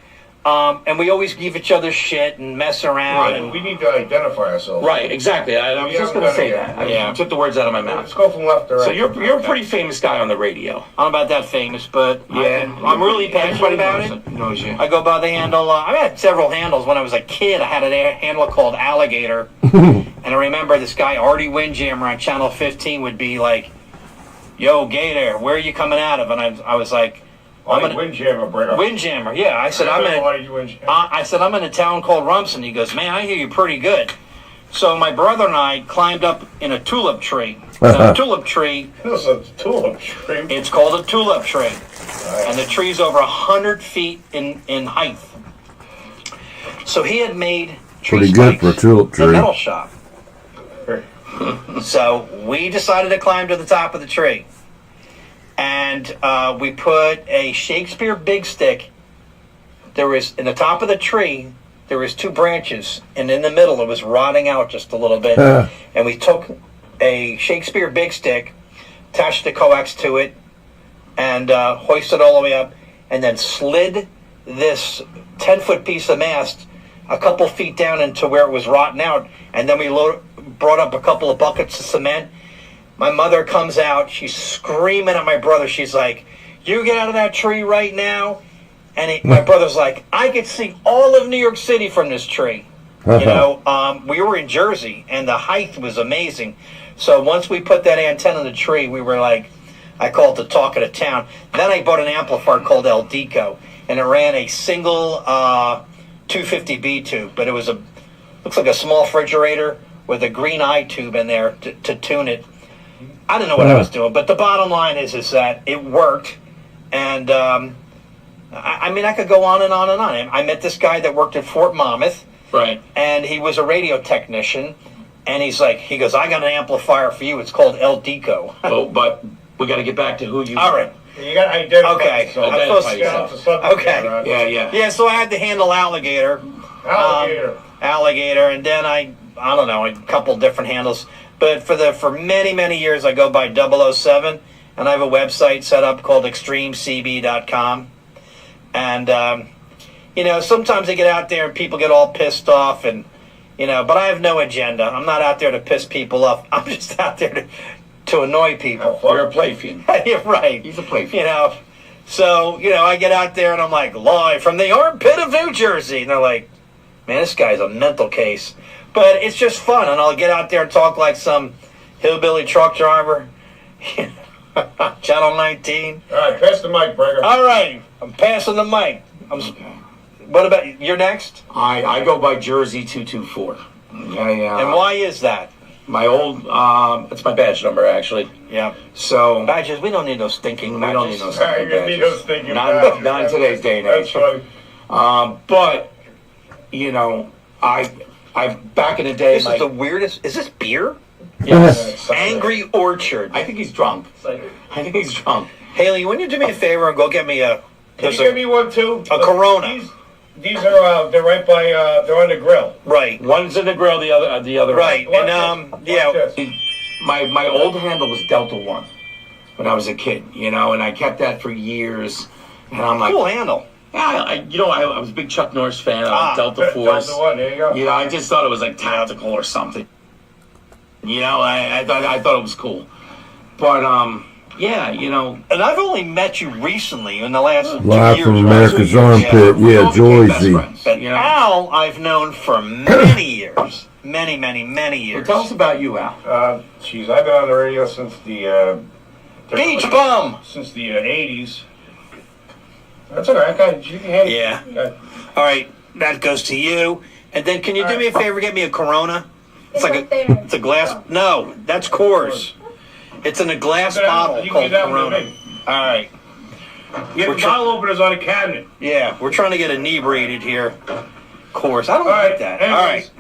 and we always give each other shit and mess around. Right. And We need to identify ourselves. right, exactly. I was We just haven't going to say done it that. yet. I took the words out of my Let's mouth. go from left to right. So you're a pretty famous guy on the radio. I'm not that famous, but Yeah. I'm really passionate about it. Knows you. I go by the handle. I had several handles when I was a kid. I had a handle called Alligator, and I remember this guy Artie Windjammer on Channel 15 would be like, "Yo, Gator, where are you coming out of?" And I was like, "I'm in Windjammer, bring up. Windjammer." Yeah, I said I'm in. I said I'm in a town called Rumson. He goes, "Man, I hear you pretty good." So my brother and I climbed up in a tulip tree. Now, a tulip tree, This is a tulip tree. it's called a tulip tree, and the tree's over 100 feet in height. So he had made tree Pretty good spikes for a tulip in tree. a metal shop. So we decided to climb to the top of the tree, and we put a Shakespeare big stick. There was in the top of the tree. There was 2 branches, and in the middle it was rotting out just a little bit. And we took a Shakespeare big stick, attached the coax to it, and hoisted it all the way up, and then slid this 10-foot piece of mast a couple feet down into where it was rotting out, and then we brought up a couple of buckets of cement. My mother comes out, she's screaming at my brother. She's like, "You get out of that tree right now." And my brother's like, "I could see all of New York City from this tree." You know, we were in Jersey, and the height was amazing. So once we put that antenna in the tree, we were like, I call it the talk of the town. Then I bought an amplifier called El Deco, and it ran a single 250B tube, but it was looks like a small refrigerator with a green eye tube in there to tune it. I didn't know what I was doing, but the bottom line is that it worked, and I mean, I could go on and on and on. I met this guy that worked at Fort Monmouth. Right. And he was a radio technician. And he goes, I got an amplifier for you. It's called El Deco. Oh, but we got to get back to who you. All right. You got to identify Okay. yourself. I'm supposed to Identify yourself. Okay. Yeah. Yeah, so I had to handle Alligator. Alligator, and then I don't know, a couple different handles. But for many, many years, I go by 007, and I have a website set up called extremecb.com. And, sometimes I get out there and people get all pissed off, and, but I have no agenda. I'm not out there to piss people off. I'm just out there to annoy people. You're a play fiend. You're right. He's a play fiend. So, I get out there and I'm like, live from the armpit of New Jersey. And they're like, man, this guy's a mental case. But it's just fun, and I'll get out there and talk like some hillbilly truck driver. Channel 19. All right, pass the mic, Breaker. All right, I'm passing the mic. What about, you're next? I go by Jersey 224. And why is that? My old, it's my badge number, actually. Yeah. So. Badges, we don't need those stinking badges. We don't need those stinking You need those stinking badges. Not in today's day and age. That's funny. But, I back in the day. This is the weirdest. Is this beer? Yes. Angry Orchard. I think he's drunk. Haley, you want to do me a favor and go get me a. Can you give me one too? A Corona. These are they're right by they're on the grill. Right. One's in the grill, the other. Right. And My old handle was Delta One when I was a kid, and I kept that for years. And I'm like, cool handle. Yeah, I was a big Chuck Norris fan of Delta Force. Delta One, there you go. I just thought it was like tactical or something. I thought it was cool. But and I've only met you recently in the last 2 Live years. from America's Armpit, Joyzy. But Al, I've known for many years. Many, many, many years. Well, tell us about you, Al. I've been on the radio since the Beach Bum. Since the 80s. That's all right. You can handle it. Yeah. All right, that goes to you. And then, can you do me a favor? Get me a Corona. It's a glass. No, that's Coors. It's in a glass bottle called Corona. All right. You get the bottle openers on a cabinet. Yeah, we're trying to get inebriated here. Coors. I don't like that. Anyways,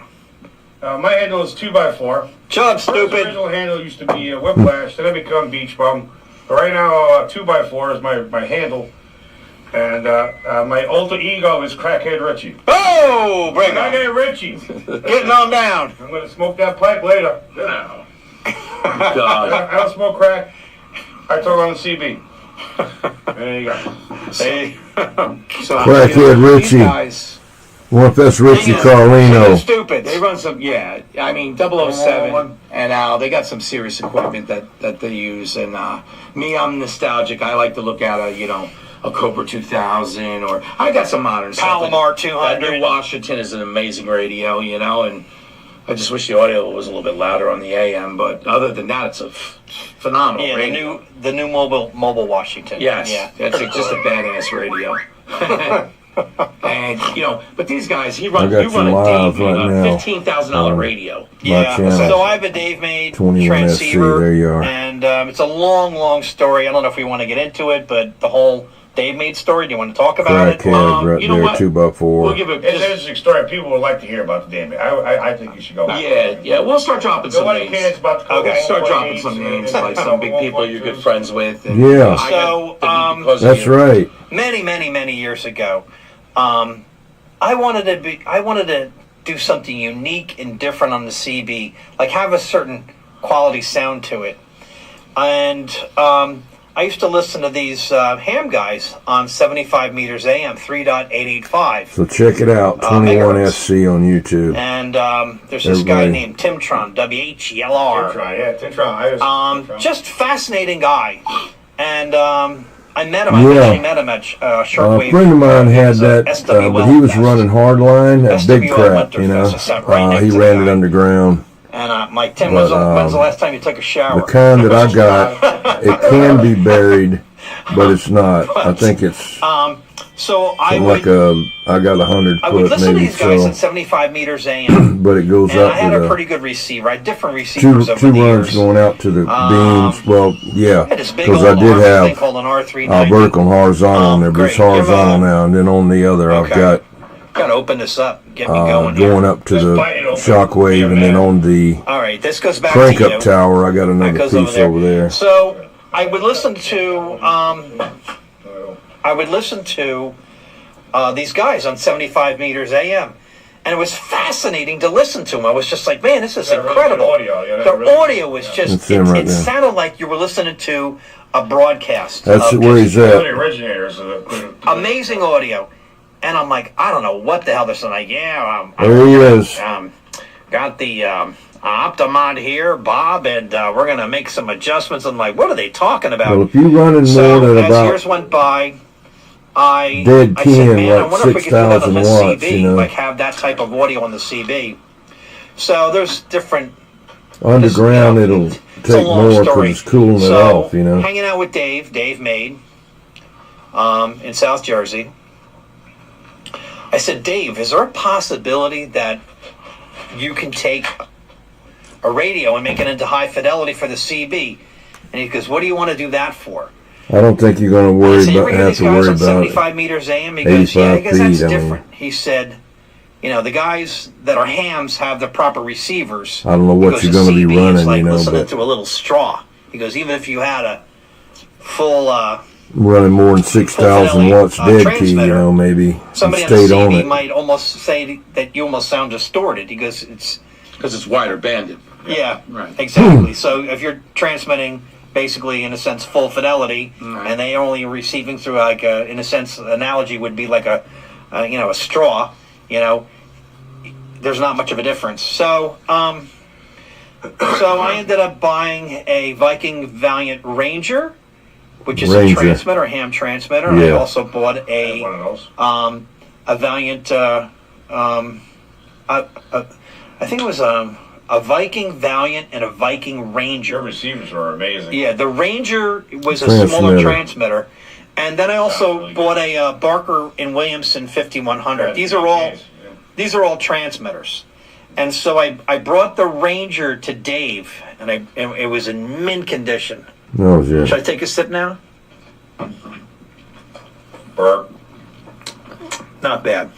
all right. My handle is 2x4. Chubb, stupid. The original handle used to be Whiplash. Then I become Beach Bum. But right now, 2x4 is my handle. And my alter ego is Crackhead Richie. Oh, break up. Crackhead Richie. Getting on down. I'm going to smoke that pipe later. God. I don't smoke crack. I talk on the CB. There you go. Hey. So, Crackhead Richie. Guys, Well, if that's Richie Carlino. Stupid. they run some, 007 and Al, they got some serious equipment that they use. And me, I'm nostalgic. I like to look at a Cobra 2000, or I got some modern stuff. Palomar That 200. new Washington is an amazing radio, and I just wish the audio was a little bit louder on the AM, but other than that, it's a phenomenal Yeah, radio. the new mobile Washington. Yes, Yeah. it's just a badass radio. And but these guys, you run got a some live Dave right now. $15,000 radio. Yeah, channel. so I have a Dave Made 21 transceiver, SC, there you are. and it's a long, long story. I don't know if we want to get into it, but the whole Dave Made story, do you want to talk about it? Crackhead right you know there, what? 2x4. We'll give it. It's an interesting story. People would like to hear about the damn it. I think you should go. Yeah, we'll start dropping some Nobody names. cares about the Cobra Okay. Start dropping 1.8s some names, and like some big people you're good friends with. And Yeah. I got So, because of That's you. right. many, many, many years ago, I wanted to do something unique and different on the CB, like have a certain quality sound to it. And I used to listen to these ham guys on 75 meters AM, 3.885. So check it out, 21SC on YouTube. And there's this guy Everybody. named Timtron, WHELR. Tintron. Just fascinating guy. And I met him. Yeah. I actually met him at Shortwave. A friend of mine had was a that, SWL but he was fest. running hardline, that big SWL crap, Winterfest is set right next he to ran the it guy. underground. And Mike, Tim, But, when's the last time you took a shower? The kind that I got, it can be buried, but it's not. I think it's So I like I got 100 would foot listen to maybe these guys so, at 75 meters AM, but it goes and up I had to a pretty the good receiver. I had different two receivers over the runs years. going out to the beams. Well, yeah, I had this big because old I did thing have called an R390. vertical and horizontal on there, but it's great. Give, horizontal now, and then on the other I've okay. got Got open this up. Get me going here. going up to Just the bite it open. shockwave, Yeah, and then man. on the All right, this goes back crank to you. up tower, I got That another goes piece over there. So I would listen to these guys on 75 meters AM, and it was fascinating to listen to them. I was just like, man, this is Yeah, really incredible. good audio. Yeah, The really- audio was just, That's him right it there. sounded like you were listening to a broadcast. That's of where just he's One of at. the originators of the amazing audio. And I'm like, I don't know what the hell they're saying. Like, yeah, There he is. got the Optimod here, Bob, and we're going to make some adjustments. I'm like, what are they talking about? Well, if you running more So than as about years went by, I Dead said, Ken, man, I like wonder if we could do that on the 6,000 watts, CB, you know. like have that type of audio on the CB. So there's different. underground, It's, it'll it's a take long more story. because it's cooling it So, off, you know. hanging out with Dave Made, in South Jersey. I said, Dave, is there a possibility that you can take a radio and make it into high fidelity for the CB? And he goes, what do you want to do that for? I don't think you're going to I worry said, you about ever hear have these to guys worry on about 75 meters AM? He goes, 85 because that's feet, I mean. different. He said, you know, the guys that are hams have the proper receivers. I don't know what He you're goes, going to the be CB is running, like you know, listening but to a little straw. He goes, even if you had a full running more than 6,000 fidelity, watts dead key, you transmitter, know, maybe somebody on the stayed on CB it. might almost say that you almost sound distorted. He goes, it's Because it's wider banded. yeah, Right. exactly. So if you're transmitting basically in a sense full fidelity, Right. and they only receiving through like a, in a sense analogy would be like a you know, a straw, you know, there's not much of a difference. So so I ended up buying a Viking Valiant Ranger, which is Ranger. a transmitter, a ham transmitter. And I Yeah. also bought one of those. a Valiant I think it was a Viking Valiant and a Viking Your Ranger. receivers are amazing. Yeah, the Ranger was a smaller Transmitter. transmitter. And then I also really bought a Barker and Williamson 5100. These are all transmitters. And so I brought the Ranger to Dave, and it was in mint condition. Oh, yeah. Should I take a sip now? Burp. Not bad.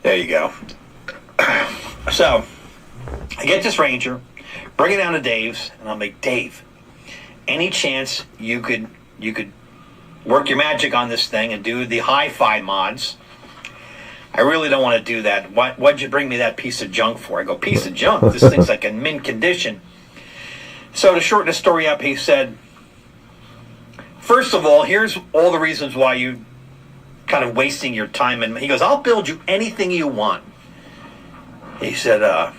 There you go. So I get this Ranger, bring it down to Dave's, and I'm like, Dave, any chance you could work your magic on this thing and do the hi-fi mods? I really don't want to do that. Why'd you bring me that piece of junk for? I go, piece of junk? This thing's like in mint condition. So to shorten the story up, he said, first of all, here's all the reasons why you kind of wasting your time. And he goes, I'll build you anything you want. He said,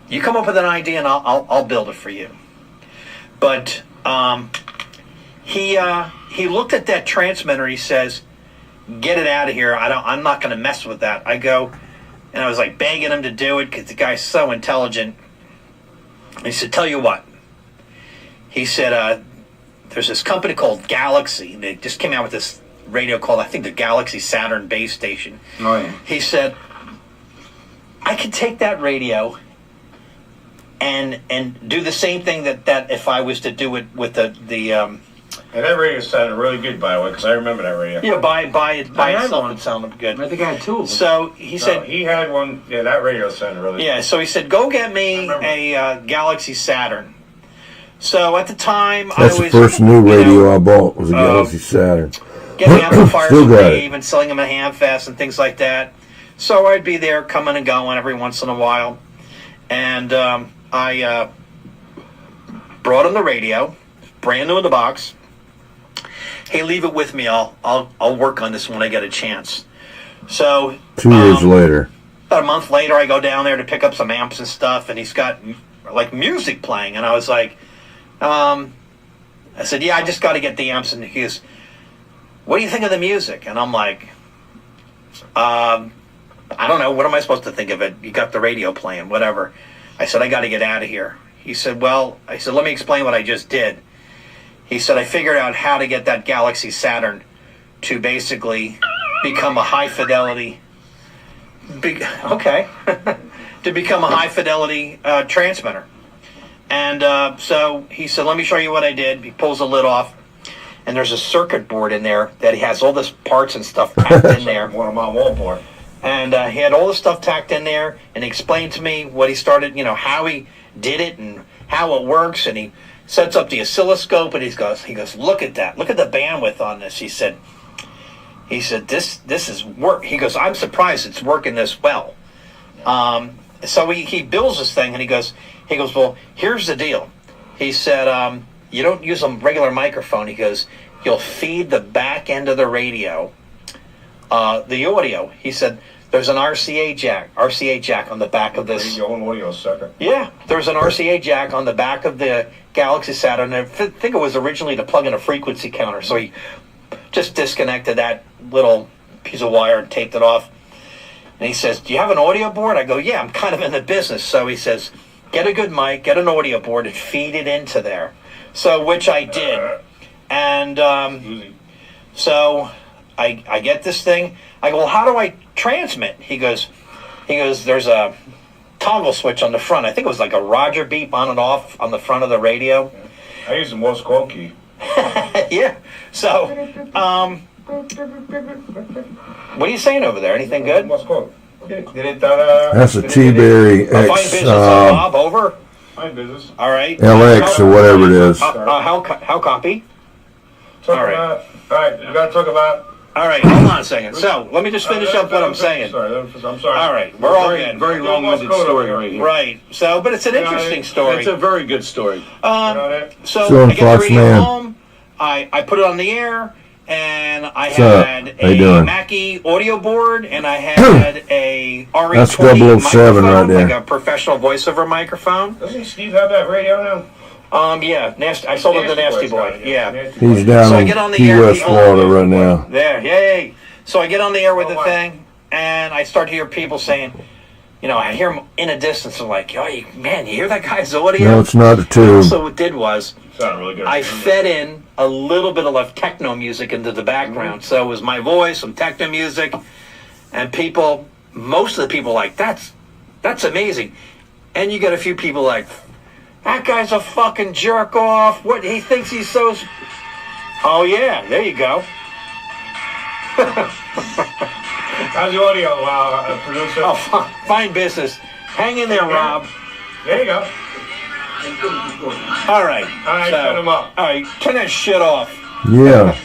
you come up with an idea and I'll build it for you. But he looked at that transmitter. He says, get it out of here. I'm not going to mess with that. I go, and I was like begging him to do it because the guy's so intelligent. And he said, tell you what. He said, there's this company called Galaxy. They just came out with this radio called, I think, the Galaxy Saturn base station. Oh, yeah. He said, I could take that radio and do the same thing that if I was to do it with the And that radio sounded really good, by the way, because I remember that radio. yeah, by had itself one. it sounded good. I think I had two of them. So he So said, he had one. Yeah, that radio sounded really yeah. So he said, go get me remember. a Galaxy Saturn. So at the time, That's I the was first new you know, radio I bought was a Galaxy Saturn. getting amplifiers Still from got Dave and selling them at Hamfest and things like that. So I'd be there coming and going every once in a while. And I brought him the radio, brand new in the box. Hey, leave it with me. I'll work on this when I get a chance. So 2 years later. about a month later, I go down there to pick up some amps and stuff, and he's got like music playing, and I was like, I said, yeah, I just got to get the amps, and he goes, what do you think of the music? And I'm like, I don't know, what am I supposed to think of it? You got the radio playing, whatever. I said, I got to get out of here. He said, well, I said, let me explain what I just did. He said, I figured out how to get that Galaxy Saturn to basically become a high fidelity, to become a high fidelity transmitter. And so he said, let me show you what I did. He pulls the lid off, and there's a circuit board in there that he has all this parts and stuff packed in there. one of my wall board. And he had all the stuff tacked in there, and he explained to me what he started, how he did it and how it works. And he sets up the oscilloscope, and he goes, look at that. Look at the bandwidth on this. He said, this is work. He goes, I'm surprised it's working this well. So he builds this thing, and he goes, well, here's the deal. He said, you don't use a regular microphone. He goes, you'll feed the back end of the radio, the audio. He said, there's an RCA jack on the back of this. Your own audio sucker. Yeah, there's an RCA jack on the back of the Galaxy Saturn. I think it was originally to plug in a frequency counter. So he just disconnected that little piece of wire and taped it off. And he says, do you have an audio board? I go, yeah, I'm kind of in the business. So he says, get a good mic, get an audio board, and feed it into there. So, which I did. And so I get this thing. I go, well, how do I transmit? He goes, there's a toggle switch on the front. I think it was like a Roger beep on and off on the front of the radio. I use the Morse code key. Yeah. So, what are you saying over there? Anything good? Morse code. That's a T-Berry Fine X business, Bob. Over. Fine business. All right. LX or whatever it is. How copy? All right, we gotta talk about. All right, hold on a second. So, let me just finish up what I'm saying. Sorry, I'm sorry. All right, we're all good. Very long-winded story right here. Right. So, but it's an interesting story. It's a very good story. So So I get the Fox radio Man. home. I put it on the air, and I What's up? had How you a doing? Mackie audio board, and I had a RE20 That's 007 microphone, right there. like a professional voiceover microphone. Doesn't Steve have that radio now? Yeah, Nasty. I sold it to Nasty Boy. Yeah. He's down So I in get on the Key air, West, the- Florida right now. There, yay! So I get on the air with the thing, and I start to hear people saying, I hear them in a distance. I'm like, oh, man, you hear that guy's audio? No, it's not a tube. So what I did was, Sounded really good. I fed in a little bit of techno music into the background. So it was my voice, some techno music, and most of the people like, that's amazing. And you get a few people like, that guy's a fucking jerk off. What, he thinks he's so... Oh, yeah, there you go. How's the audio, producer? Oh, fine business. Hang in there, Rob. There you go. All right. All right, shut him up. All right, turn that shit off. Yeah.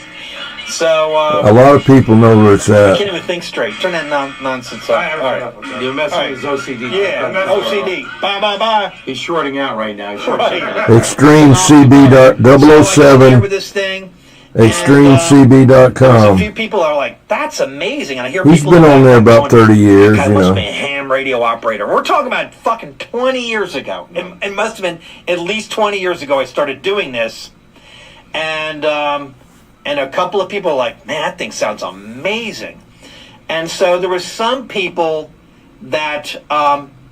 So, A lot of people know where it's I at. can't even think straight. Turn that nonsense off. All right. You're messing with his OCD. Yeah, OCD. Bye. He's shorting out right now. He's shorting out. Right. Extreme CB So I go there 007. with this thing. ExtremeCB.com. A few people are like, that's amazing. And I hear He's people been in the on there background about going, 30 years, "God, you must have know." been a ham radio operator. We're talking about fucking 20 years ago. It must have been at least 20 years ago I started doing this. And a couple of people are like, man, that thing sounds amazing. And so there were some people that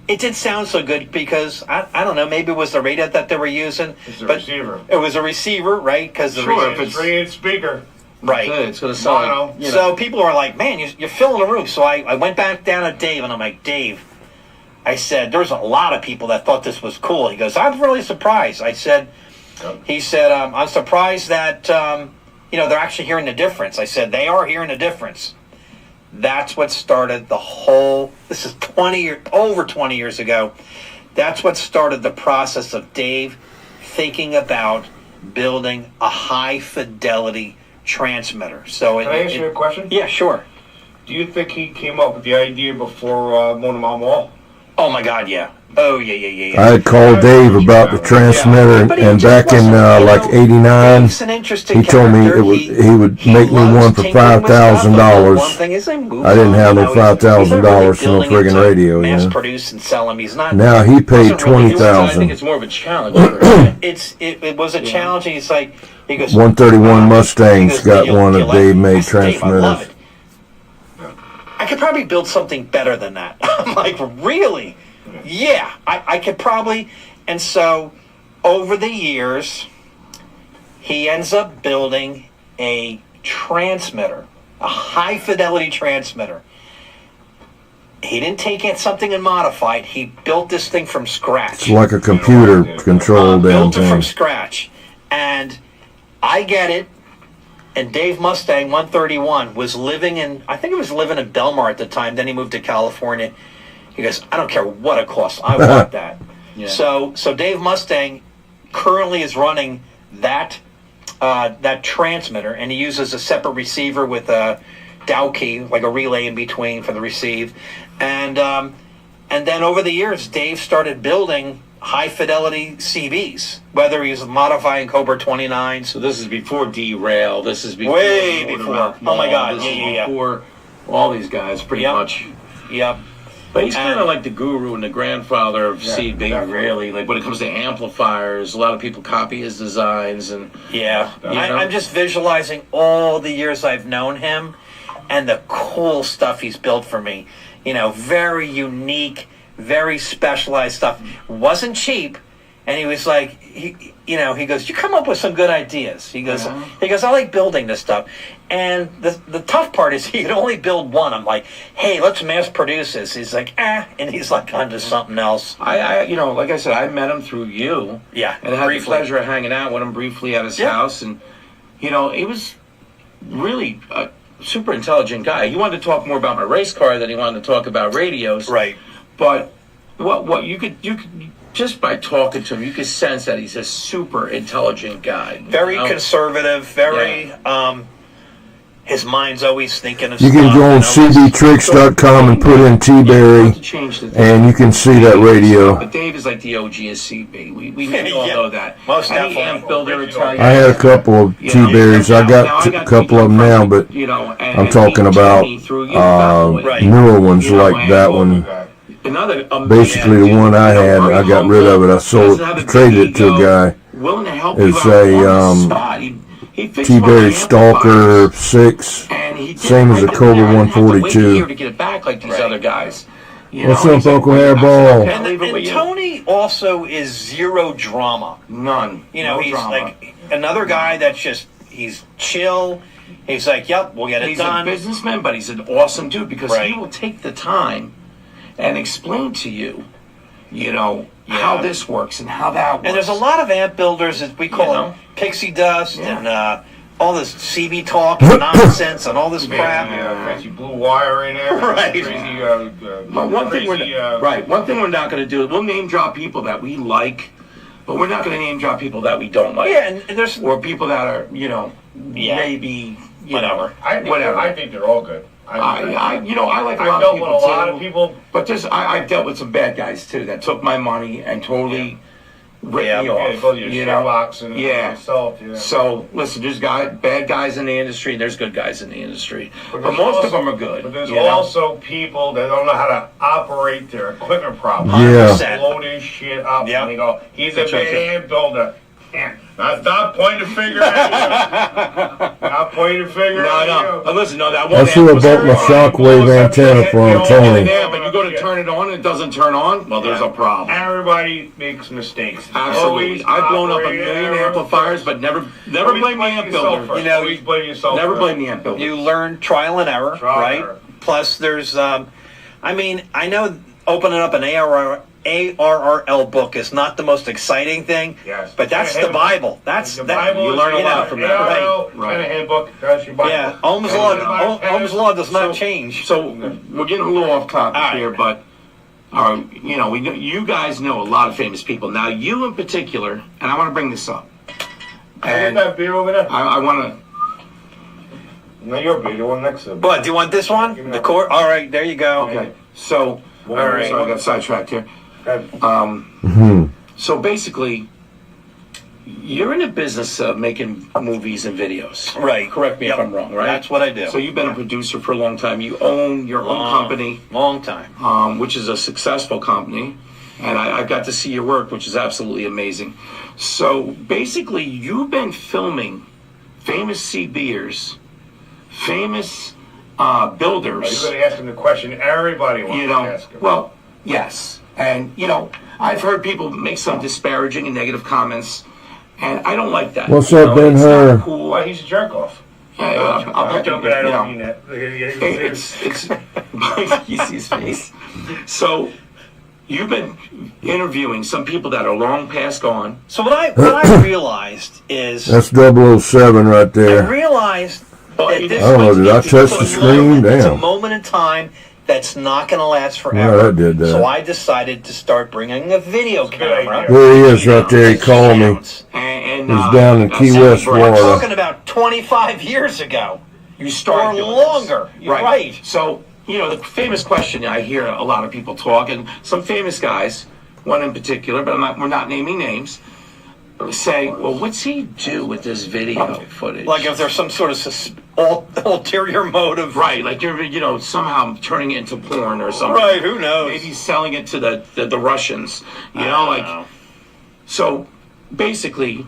it didn't sound so good because, I don't know, maybe it was the radio that they were using. It's a but receiver. It was a receiver, right? Because the Sure, receiver, if it's 3-inch speaker. right. It's going to sound Mono. like, So people are like, man, you're filling the room. So I went back down to Dave, and I'm like, Dave, I said, there's a lot of people that thought this was cool. He goes, I'm really surprised. He said, I'm surprised that, they're actually hearing the difference. I said, they are hearing the difference. That's what started the whole, this is over 20 years ago. That's what started the process of Dave thinking about building a high fidelity transmitter. So Can I ask you a question? Yeah, sure. Do you think he came up with the idea before Mona Mall? Oh my God, yeah. Oh yeah. I had called Dave about the transmitter, But he and just back in wasn't, like '89, Dave's an interesting he told me character. he would make me loves one for tinkering with stuff, and $5,000. one thing is they move I didn't on, have no he's not $5,000 really for no building it friggin' to radio, you mass know. produce and sell them. He's not. Now he paid wasn't really doing that. I think $20,000. it's more of a challenge. It was a challenge. And he's like, he goes, 131 Mustangs he goes, got "You one like of it?" Dave made I said, "Dave, I love transmitters. it. I could probably build something better than that. I'm like, really? Yeah, I could probably. And so, over the years, he ends up building a transmitter, a high fidelity transmitter. He didn't take it something and modify it. He built this thing from scratch. It's like a computer controlled damn Built it from thing. scratch. And I get it. And Dave Mustang 131 was living in, I think he was living in Belmar at the time. Then he moved to California. He goes, I don't care what it costs. I want that. Yeah. So Dave Mustang currently is running that transmitter, and he uses a separate receiver with a Dow key, like a relay in between for the receive. And then over the years, Dave started building high fidelity CBs, whether he was modifying Cobra 29s. So this is before D-Rail. This is before Way before. Motormouth Oh my God. This is Yeah. before all these guys, pretty Yep. much. Yep. But he's kind of like the guru and the grandfather of CB, really. Like when it comes to amplifiers, a lot of people copy his designs, and Yeah. You know? I'm just visualizing all the years I've known him and the cool stuff he's built for me. You know, very unique, very specialized stuff. Wasn't cheap. And he was like, he goes, you come up with some good ideas. He goes, I like building this stuff. And the tough part is he could only build one. I'm like, hey, let's mass produce this. He's like, and he's like onto something else. I like I said, I met him through you. Yeah, And I had briefly. the pleasure of hanging out with him briefly at his house. And, he was really a super intelligent guy. He wanted to talk more about my race car than he wanted to talk about radios. Right. But what you could just by talking to him, you could sense that he's a super intelligent guy. Very conservative, very, his mind's always thinking of You can stuff, go on and always- cbtricks.com and put in T-Berry, and you can see that radio. But Dave is like the OG of CB. We all know that. Most Any definitely. amp builder will tell you. I had a couple of T-Berries. I got a couple of them now, but I'm talking about newer ones like that one. Basically, the one I had, I got rid of it. I sold it, traded it to a guy. Willing to help It's you out a on the spot. He fixed T-Berry my Stalker 6, and he did same as it a right Cobra there. I didn't have to wait a 142. year to get it back like these other guys. What's up, Uncle Hairball? And Tony also is zero drama. None. No he's like another guy that's just, he's chill. He's like, yep, we'll get it He's done. a businessman, but he's an awesome dude because he will take the time and explain to you, how this works and how that works. And there's a lot of amp builders that we call them pixie dust and all this CB talk and nonsense and all this crap. Crazy blue wire in there. Right. Crazy, But one thing we're not going to do, we'll name drop people that we like, but we're not going to name drop people that we don't like. Yeah, and there's or people that are, maybe whatever. I think they're all good. I like a I lot dealt of with people a lot too, of people. but I've dealt with some bad guys too that took my money and totally ripped me off. Both your Sherlocks and myself. So listen, there's bad guys in the industry, and there's good guys in the industry, but most of them are good. But there's also people that don't know how to operate their equipment properly. Yeah. They blow this shit up and they go, he's a bad amp builder. Not pointing the finger at you. Not pointing the finger at you. No. Listen, that That's who I bought my shockwave antenna from, Tony. Yeah, but you go to turn it on and it doesn't turn on. Well, there's a problem. Everybody makes mistakes. Absolutely. I've blown up a million amplifiers, but never blame the amp builder. Always blame yourself. Never blame the amp builder. You learn trial and error, right? Plus, there's, I know opening up an ARRL book is not the most exciting thing, but that's the Bible. That's the Bible. You learn a lot from that. ARRL, kind of handbook. That's your Bible. Yeah, Ohm's law does not change. So we're getting a little off topic here, but you guys know a lot of famous people. Now, you in particular, and I want to bring this up. And that beer over there. I want to. No, your beer. The one next to it. But do you want this one? The core. All right, there you go. Okay. So, all right. Sorry, I got sidetracked here. So basically, you're in the business of making movies and videos. Right. Correct me if I'm wrong, right? That's what I do. So you've been a producer for a long time. You own your own company. Long time. Which is a successful company. And I got to see your work, which is absolutely amazing. So basically, you've been filming famous CBers, famous builders. You're going to ask him the question everybody wants to ask him. Well, yes. And, I've heard people make some disparaging and negative comments, and I don't like that. What's up, Ben-Hur? Cool. Well, he's a jerk off. I'm joking. I don't mean that. It's you see his face. So, You've been interviewing some people that are long past gone. So what I realized is That's 007 right I there. realized that this I don't know, was did I it's touch a the screen? moment- It's a Damn. moment in time that's not going to last forever. Yeah, that did that. So I decided to start bringing a video camera. There he is right there. He called me. And He's down in Key West, We're Florida. talking about 25 years ago. You start Or doing longer. this. You're right. So, you know, the famous question I hear a lot of people talk, and some famous guys, one in particular, but we're not naming names, say, well, what's he do with this video footage? Like if there's some sort of ulterior motive. Right, like you're, you know, somehow turning it into porn or something. Right, who knows? Maybe selling it to the Russians. You know, like, so basically,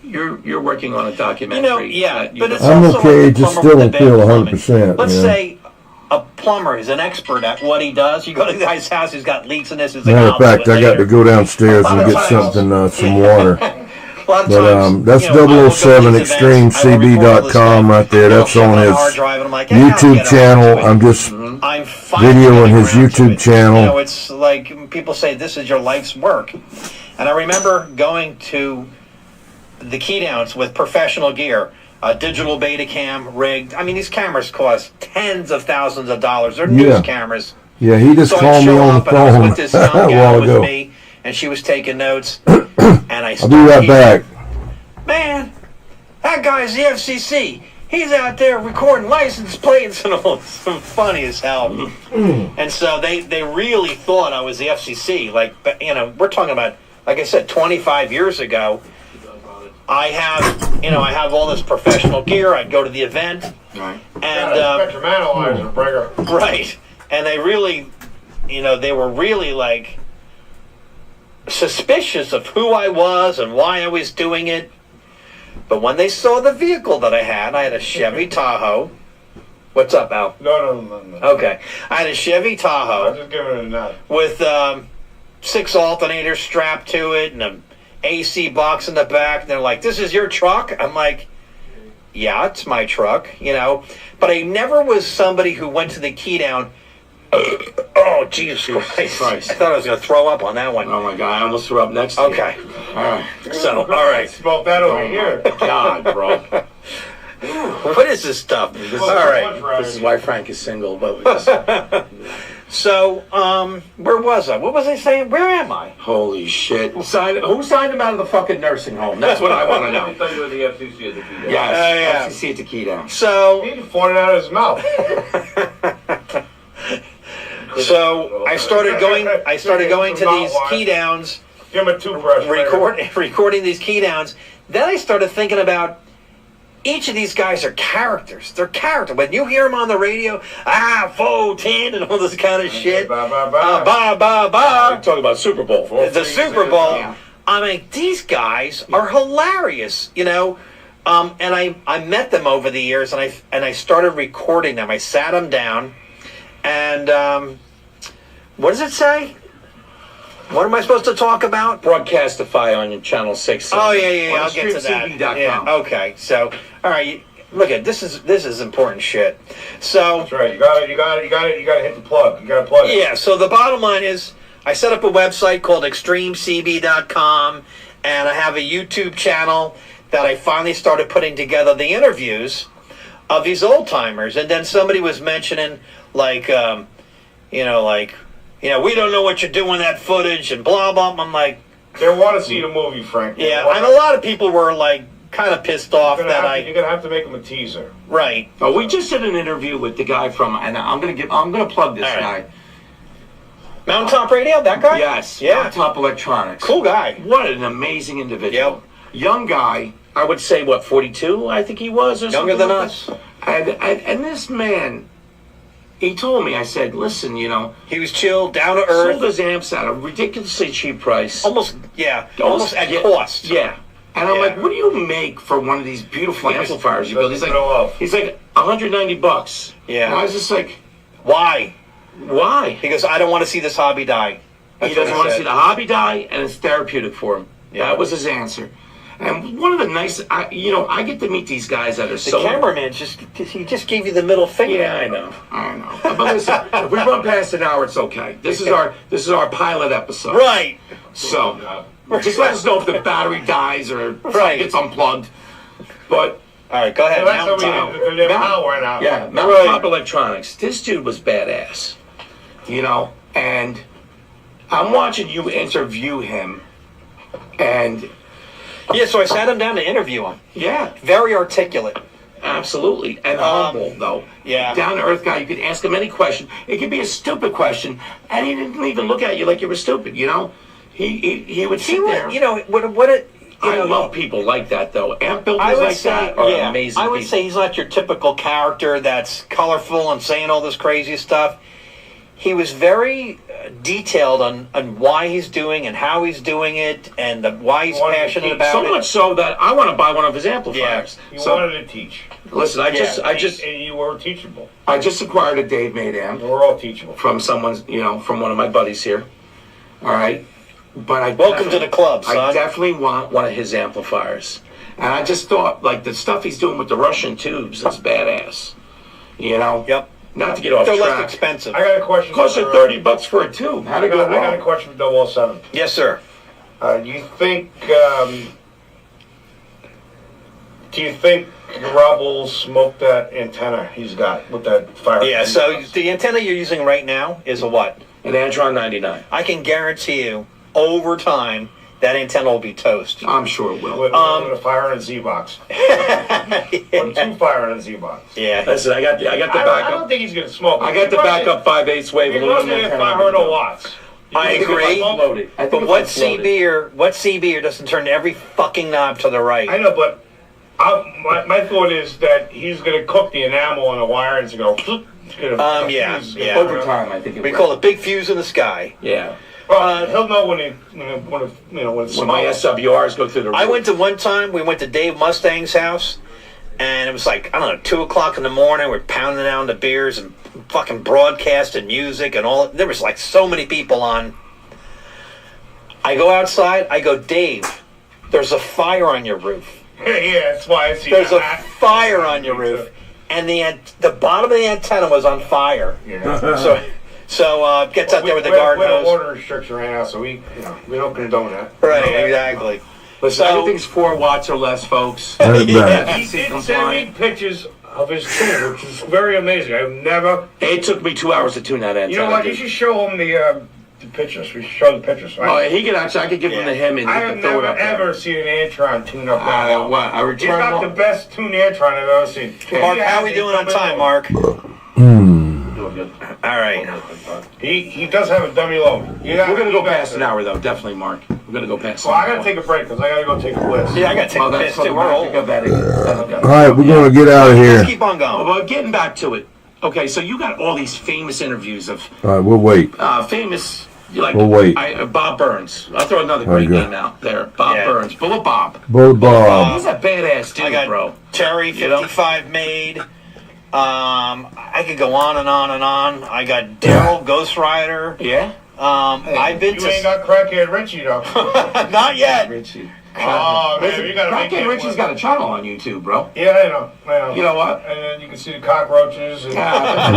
you're working on a documentary. But it's I'm also okay, like a just plumber still with don't the feel bad plumbing. 100%. Let's yeah. say a plumber is an expert at what he does. You go to the guy's house, he's got leaks in this. He's like, Matter "I'll of do fact, it I got later." to go downstairs and get something, some water. But that's 007 ExtremeCB.com right there. That's on his YouTube channel. I'm just videoing his YouTube You channel. know, it's like people say this is your life's work. And I remember going to the key downs with professional gear, a digital Betacam rigged. I mean, these cameras cost tens of thousands of dollars. They're Yeah. news cameras. Yeah, he just So I'd called me show on the up and I was phone with this a young gal while with ago. me, and she was taking notes. And I I'll be right back. Man, that guy's the FCC. He's out there recording license plates and all. It's funny as hell. And so they really thought I was the FCC. Like, but, you know, we're talking about, like I said, 25 years ago. I have all this professional gear. I'd go to the event. Right. And Spectrum analyzer, breaker. right. And they really, you know, they were really like suspicious of who I was and why I was doing it. But when they saw the vehicle that I had a Chevy Tahoe. What's up, Al? No. Okay. I had a Chevy Tahoe. I'm just giving it a nod. With 6 alternators strapped to it and an AC box in the back. And they're like, "This is your truck?" I'm like, "Yeah, it's my truck," you know. But I never was somebody who went to the key down. Oh, Jesus Christ. I thought I was going to throw up on that one. Oh my God, I almost threw up next to you. Okay. All right. So, all right. Smoke that over here. God, bro. What is this stuff? All right. This is why Frank is single, but So, where was I? What was I saying? Where am I? holy shit. Who signed him out of the fucking nursing home? That's what I want to know. thought you were the FCC at the key. Yes, FCC at the key down. So, He poured it out of his mouth. so I started going to these key downs, Give him a toothbrush. recording these key downs. Then I started thinking about each of these guys are characters. They're characters. When you hear them on the radio, 410 and all this kind of shit. Ba, ba, ba. Ba, ba, ba. I'm talking about Super Bowl. The Super Bowl. Yeah. I mean, these guys are hilarious, you know. And I met them over the years, and I started recording them. I sat them down, and what does it say? What am I supposed to talk about? Broadcastify on your channel 6. Oh yeah. I'll get to that. ExtremeCB.com. Yeah. Okay. So, all right. Look at this is important shit. So. That's right. You got to hit the plug. You got to plug it. Yeah, so the bottom line is I set up a website called ExtremeCB.com, and I have a YouTube channel that I finally started putting together the interviews of these old timers. And then somebody was mentioning like, we don't know what you're doing that footage and blah blah. I'm like, They want to see the movie, Frank. yeah, and a lot of people were like kind of pissed off You're that going to have to make him a teaser. right. Oh, we just did an interview with the guy from, and I'm gonna plug this All right. guy. Mountaintop Radio, that guy? Yes, Yeah. Top Electronics. Cool guy. What an amazing individual. Yep. Young guy. I would say, what, 42? I think he was, or Younger something than like us. that. And this man, he told me, I said, listen, you know, He was chill, down to sold earth. his amps at a ridiculously cheap price. Almost at cost. Yeah. And I'm Yeah. like, what do you make for one of these beautiful amplifiers you build? He's like, $190. Yeah. And I was just like, Why? why? He goes, I don't want to see this hobby die. He doesn't want to see the hobby die, and it's therapeutic for him. Yeah. That was his answer. And one of the nice, I get to meet these guys that are The so. cameraman he just gave you the middle finger. Yeah, I know. But listen, if we run past an hour, it's okay. This is our pilot episode. Right. So just let us know if the battery dies or Right. gets unplugged. But All right, go ahead. So that's Mountain how Time. the power went out. yeah, Mountain Top Electronics. This dude was badass. And I'm watching you interview him, and Yeah, so I sat him down to interview him. yeah, Very articulate. absolutely, and humble though. Yeah. Down to earth guy. You could ask him any question. It could be a stupid question, and he didn't even look at you like you were stupid. He would sit there. I love people like that though. Amp builders I would like say, that are yeah, amazing. I would people. say he's not your typical character that's colorful and saying all this crazy stuff. He was very detailed on why he's doing and how he's doing it and why he's passionate about so it. much so that I want to buy one of his amplifiers. You So wanted to teach. listen, I just And you were teachable. acquired a Dave Made amp We're all teachable. from from one of my buddies here. All right, but Welcome to the club, son. I definitely want one of his amplifiers, and I just thought like the stuff he's doing with the Russian tubes is badass. Yep. Not to get off They're less track. expensive. I got a question. Cost you $30 for a tube. How'd I it go got a wrong? question for 007. Yes, sir. You think Rob will smoke that antenna he's got with that fire? Yeah, so the antenna you're using right now is a what? An Antron 99. I can guarantee you, over time, that antenna will be toast. I'm sure it will. With a fire and a Z-box. Or 2 fire and a Z-box. Yeah. Listen, I got the I backup. don't think he's going to smoke. I got the backup 5/8 wave He's aluminum running at antenna. 500 watts. I agree. Loaded. I think But if what it's loaded. CBer doesn't turn every fucking knob to the right? I know, but my thought is that he's going to cook the enamel on the wire and it's going to go. Yeah. Over time, I think it We will. call it big fuse in the sky. Yeah. Well, he'll know when it's When my SWRs go through the roof. I went to one time, we went to Dave Mustang's house, and it was like, I don't know, 2 o'clock in the morning, we're pounding down the beers and fucking broadcasting music and all. There was like so many people on. I go outside, I go, Dave, there's a fire on your roof. Yeah, that's why I see There's a that. fire on your roof. And the bottom of the antenna was on fire. Yeah. So gets out there with the garden We have hose. water restriction right now, so we don't condone that. Right, exactly. Listen, So- everything's 4 watts or less, folks. Right back. He did send me pictures of his tune, which is very amazing. I've never. It took me 2 hours to tune that antenna. You know what? You should show him the pictures. We should show the pictures. Oh, he could actually. I could give him to him and he I have could throw it never up there. ever seen an Antron tune up that well. What? I He's got the best tuned Antron I've ever seen. Mark, how are we doing on time, Mark? All right. He does have a dummy load. We're gonna go past an hour though, definitely, Mark. We're gonna go past. Well, I gotta take a break because I gotta go take a piss. Yeah, I gotta take a piss too. We're old. All right, we're gonna get out of here. Let's keep on going. Well, getting back to it. Okay, so you got all these famous interviews of All right, we'll wait. famous, like We'll wait. Bob Burns. I'll throw another great Okay. name out there. Bob Yeah. Burns, Bullet Bob. Bullet Bob. He's a badass dude, I got bro. Terry You know? 55 made. I could go on and on and on. I got Daryl Ghost Rider. Yeah. I've been You ain't to got Crackhead Richie though. not yet. Richie. Oh man, you gotta make Crackhead it Richie's work. got a channel on YouTube, bro. Yeah, I know. You know what? And then you can see the cockroaches. And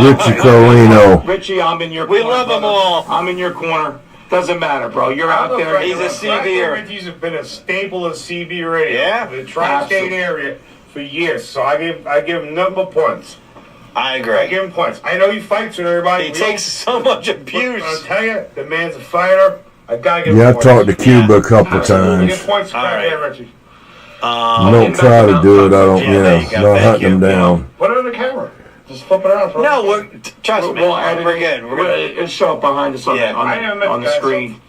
Richie Carlino. Richie, I'm in your We corner. love them brother. all. I'm in your corner. Doesn't matter, bro. You're out there. He's a CBer. Richie's been a staple of CB radio. Yeah? The tri-state Absolutely. area for years. So I give him nothing but points. I I agree. give him points. I know he fights with everybody. He We takes so much don't- abuse. I'll tell you, the man's a fighter. I gotta give Yeah, I him points. talked to Cuba a couple Absolutely. Give times. points to All right. Crackhead Richie. Don't try to do it. I don't, Yeah, there you go. not Thank hunting them you. down. Put it on the camera. Just flip it around. No, trust me. We'll edit We're it. good. We're good. It'll show up behind us on, Yeah. on, I never met on the the guy, screen.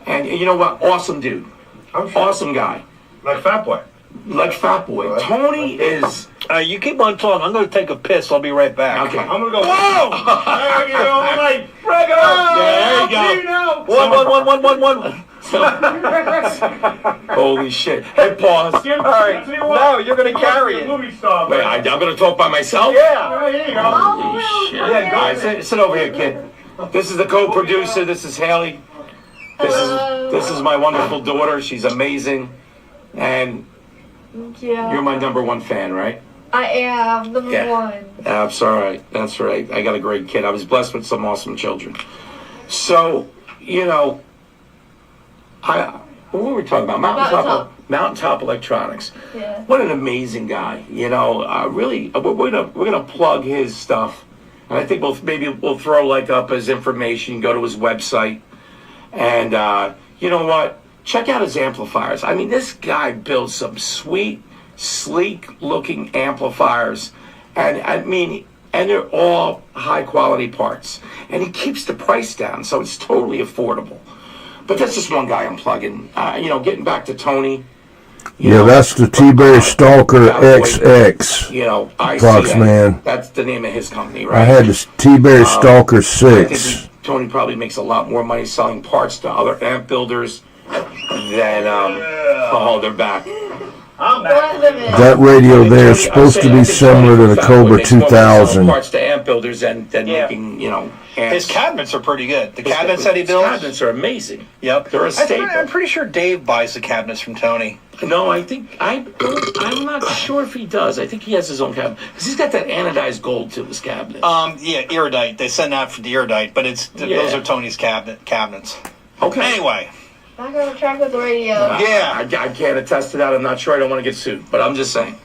And you know what? Awesome dude. I'm sure. Awesome guy. Like Fat Boy. Like Fat Boy. Tony is. You keep on talking. I'm going to take a piss. I'll be right back. Okay. I'm gonna go. Whoa! Hey, you know, I'm like, Greg, Yeah, there you go. One. Holy shit. Hey, pause. All right. No, you're gonna carry it. Movie star. Wait, I'm going to talk by myself? Yeah. Here you go. Holy shit. Yeah, go All right, sit over here, kid. This is the co-producer. This is Haley. This is my wonderful daughter. She's amazing. And Yeah. You're my number one fan, right? I am number Yeah. one. That's all right. That's right. I got a great kid. I was blessed with some awesome children. So, you know, what were we talking about? Mountaintop Electronics. Yeah. What an amazing guy. You know, really, we're gonna plug his stuff, and I think we'll throw like up his information. Go to his website, and you know what? Check out his amplifiers. I mean, this guy builds some sweet, sleek-looking amplifiers, and I mean, and they're all high-quality parts, and he keeps the price down, so it's totally affordable. But that's just one guy I'm plugging. You know, getting back to Tony. Yeah, that's the T-Berry Stalker XX. You know, Prox, man. That's the name of his company, right? I had the T-Berry Stalker I 6. think Tony probably makes a lot more money selling parts to other amp builders than they're back. That radio there is supposed to be similar to the Cobra 2000. Parts to amp builders than making, you know, amps. His cabinets are pretty good. The cabinets that he builds. His cabinets are amazing. Yep. They're a staple. I'm pretty sure Dave buys the cabinets from Tony. No, I think I'm not sure if he does. I think he has his own cabinet because he's got that anodized gold to his cabinet. Yeah, Iridite. They send out for the Iridite, but those are Tony's cabinets. Okay. Anyway. Back on track with the radio. I can't attest to that. I'm not sure. I don't want to get sued, but I'm just saying.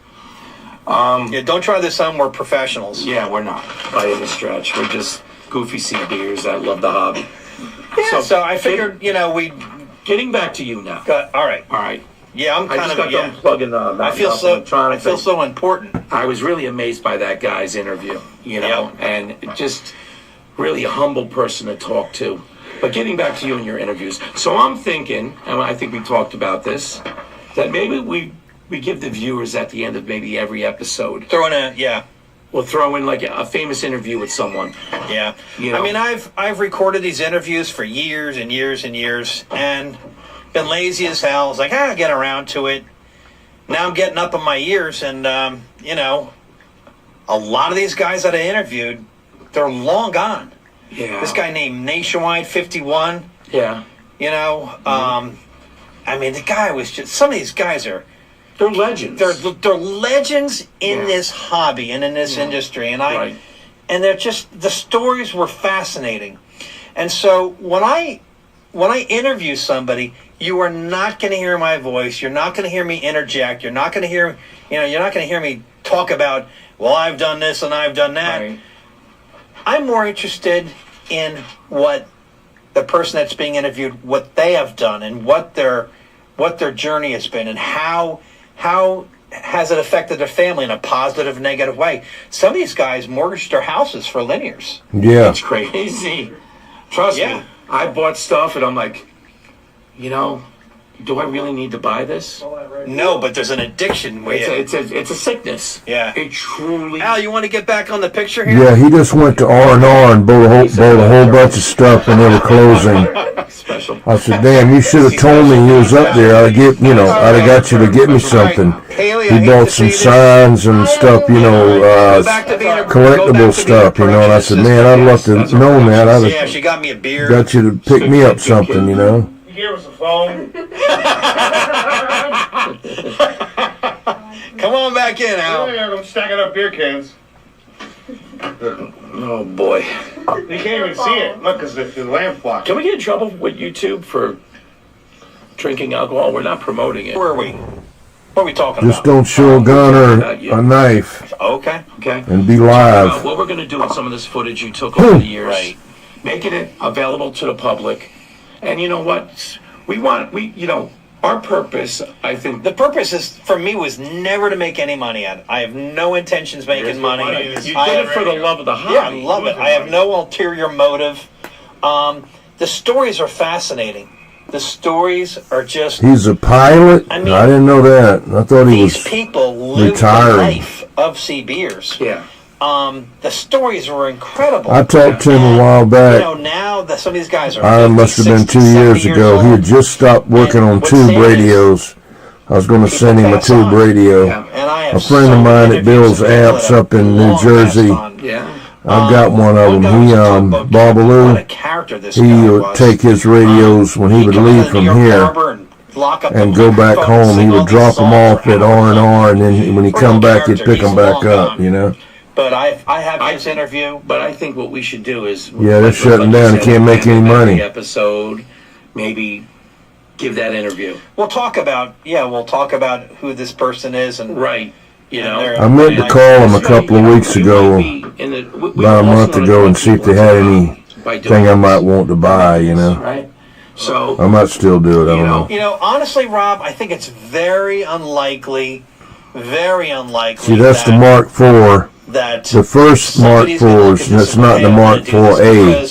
Yeah, don't try this on. We're professionals. Yeah, we're not by any stretch. We're just goofy CBers that love the hobby. Yeah, so I figured, you know, getting back to you now. All right. Yeah, I'm kind of done plugging I feel so important. I was really amazed by that guy's interview, you know, and just really a humble person to talk to. But getting back to you and your interviews, so I'm thinking, and I think we talked about this, that maybe we give the viewers at the end of maybe every episode. We'll throw in like a famous interview with someone. Yeah. You know? I mean, I've recorded these interviews for years and years and years, and been lazy as hell. It's like, I'll get around to it. Now I'm getting up in my years, and, you know, a lot of these guys that I interviewed, they're long gone. Yeah. This guy named Nationwide 51. Yeah. You know, I mean, the guy was just, some of these guys they're legends. They're legends in this hobby and in this industry. And and they're just, the stories were fascinating. And so when I interview somebody, you are not going to hear my voice. You're not going to hear me interject. You're not going to hear, you're not going to hear me talk about, well, I've done this and I've done that. Right. I'm more interested in what the person that's being interviewed, what they have done and what their journey has been and how has it affected their family in a positive, negative way. Some of these guys mortgaged their houses for linears. Yeah. It's crazy. Trust me. I bought stuff and I'm like, you know, do I really need to buy this? No, but there's an addiction. It's a sickness. Yeah. It truly. Al, you want to get back on the picture here? Yeah, he just went to R&R and bought a whole bunch of stuff when they were closing. Special. I said, damn, you should have told me you was up there. I'd have got you to get me something. He bought some signs and stuff, collectible stuff, and I said, man, I'd love to know that. I'd have she got me a beer. got you to pick me up something, You give us a phone. Come on back in, Al. Yeah, I'm stacking up beer cans. Oh boy. You can't even see it. Look, because the lamp blocked. Can we get in trouble with YouTube for drinking alcohol? We're not promoting it. Where are we? What are we talking just about? don't show a gun or a knife Okay. and be live. What we're going to do with some of this footage you took over the years, making it available to the public. And you know what? Our purpose, I think. The purpose for me was never to make any money at it. I have no intentions of making money. You did it for the love of the hobby. Yeah, I love it. I have no ulterior motive. The stories are fascinating. The stories are just... He's a pilot? I didn't know that. I thought he was These people live retired. the life of CBers. Yeah. The stories were incredible. I talked to him a while back. Now that some of these guys are I must have been 2 years ago. He had just stopped working on tube radios. I was going to send him a tube radio. A friend of mine that builds amps up in New Jersey. I've got one of them. He, Babalu, he would take his radios when he would leave from here lock up and the go back microphone and home. He sing all would these drop them songs off for at hours. R&R, and then when he come back, he'd pick them back up, you know? But I have his interview. But I think what we should do is Yeah, they're shutting down. you They said, can't make any every money. Episode, maybe give that interview. We'll talk about who this person is and Right. You know, I meant to call him a couple of weeks ago, about a month ago, and see if they had anything I might want to buy, you know? Right. So I might still do it, I don't know. You know, honestly, Rob, I think it's very unlikely. See, that's the Mark IV. That the first Mark IVs, that's not the Mark IVA,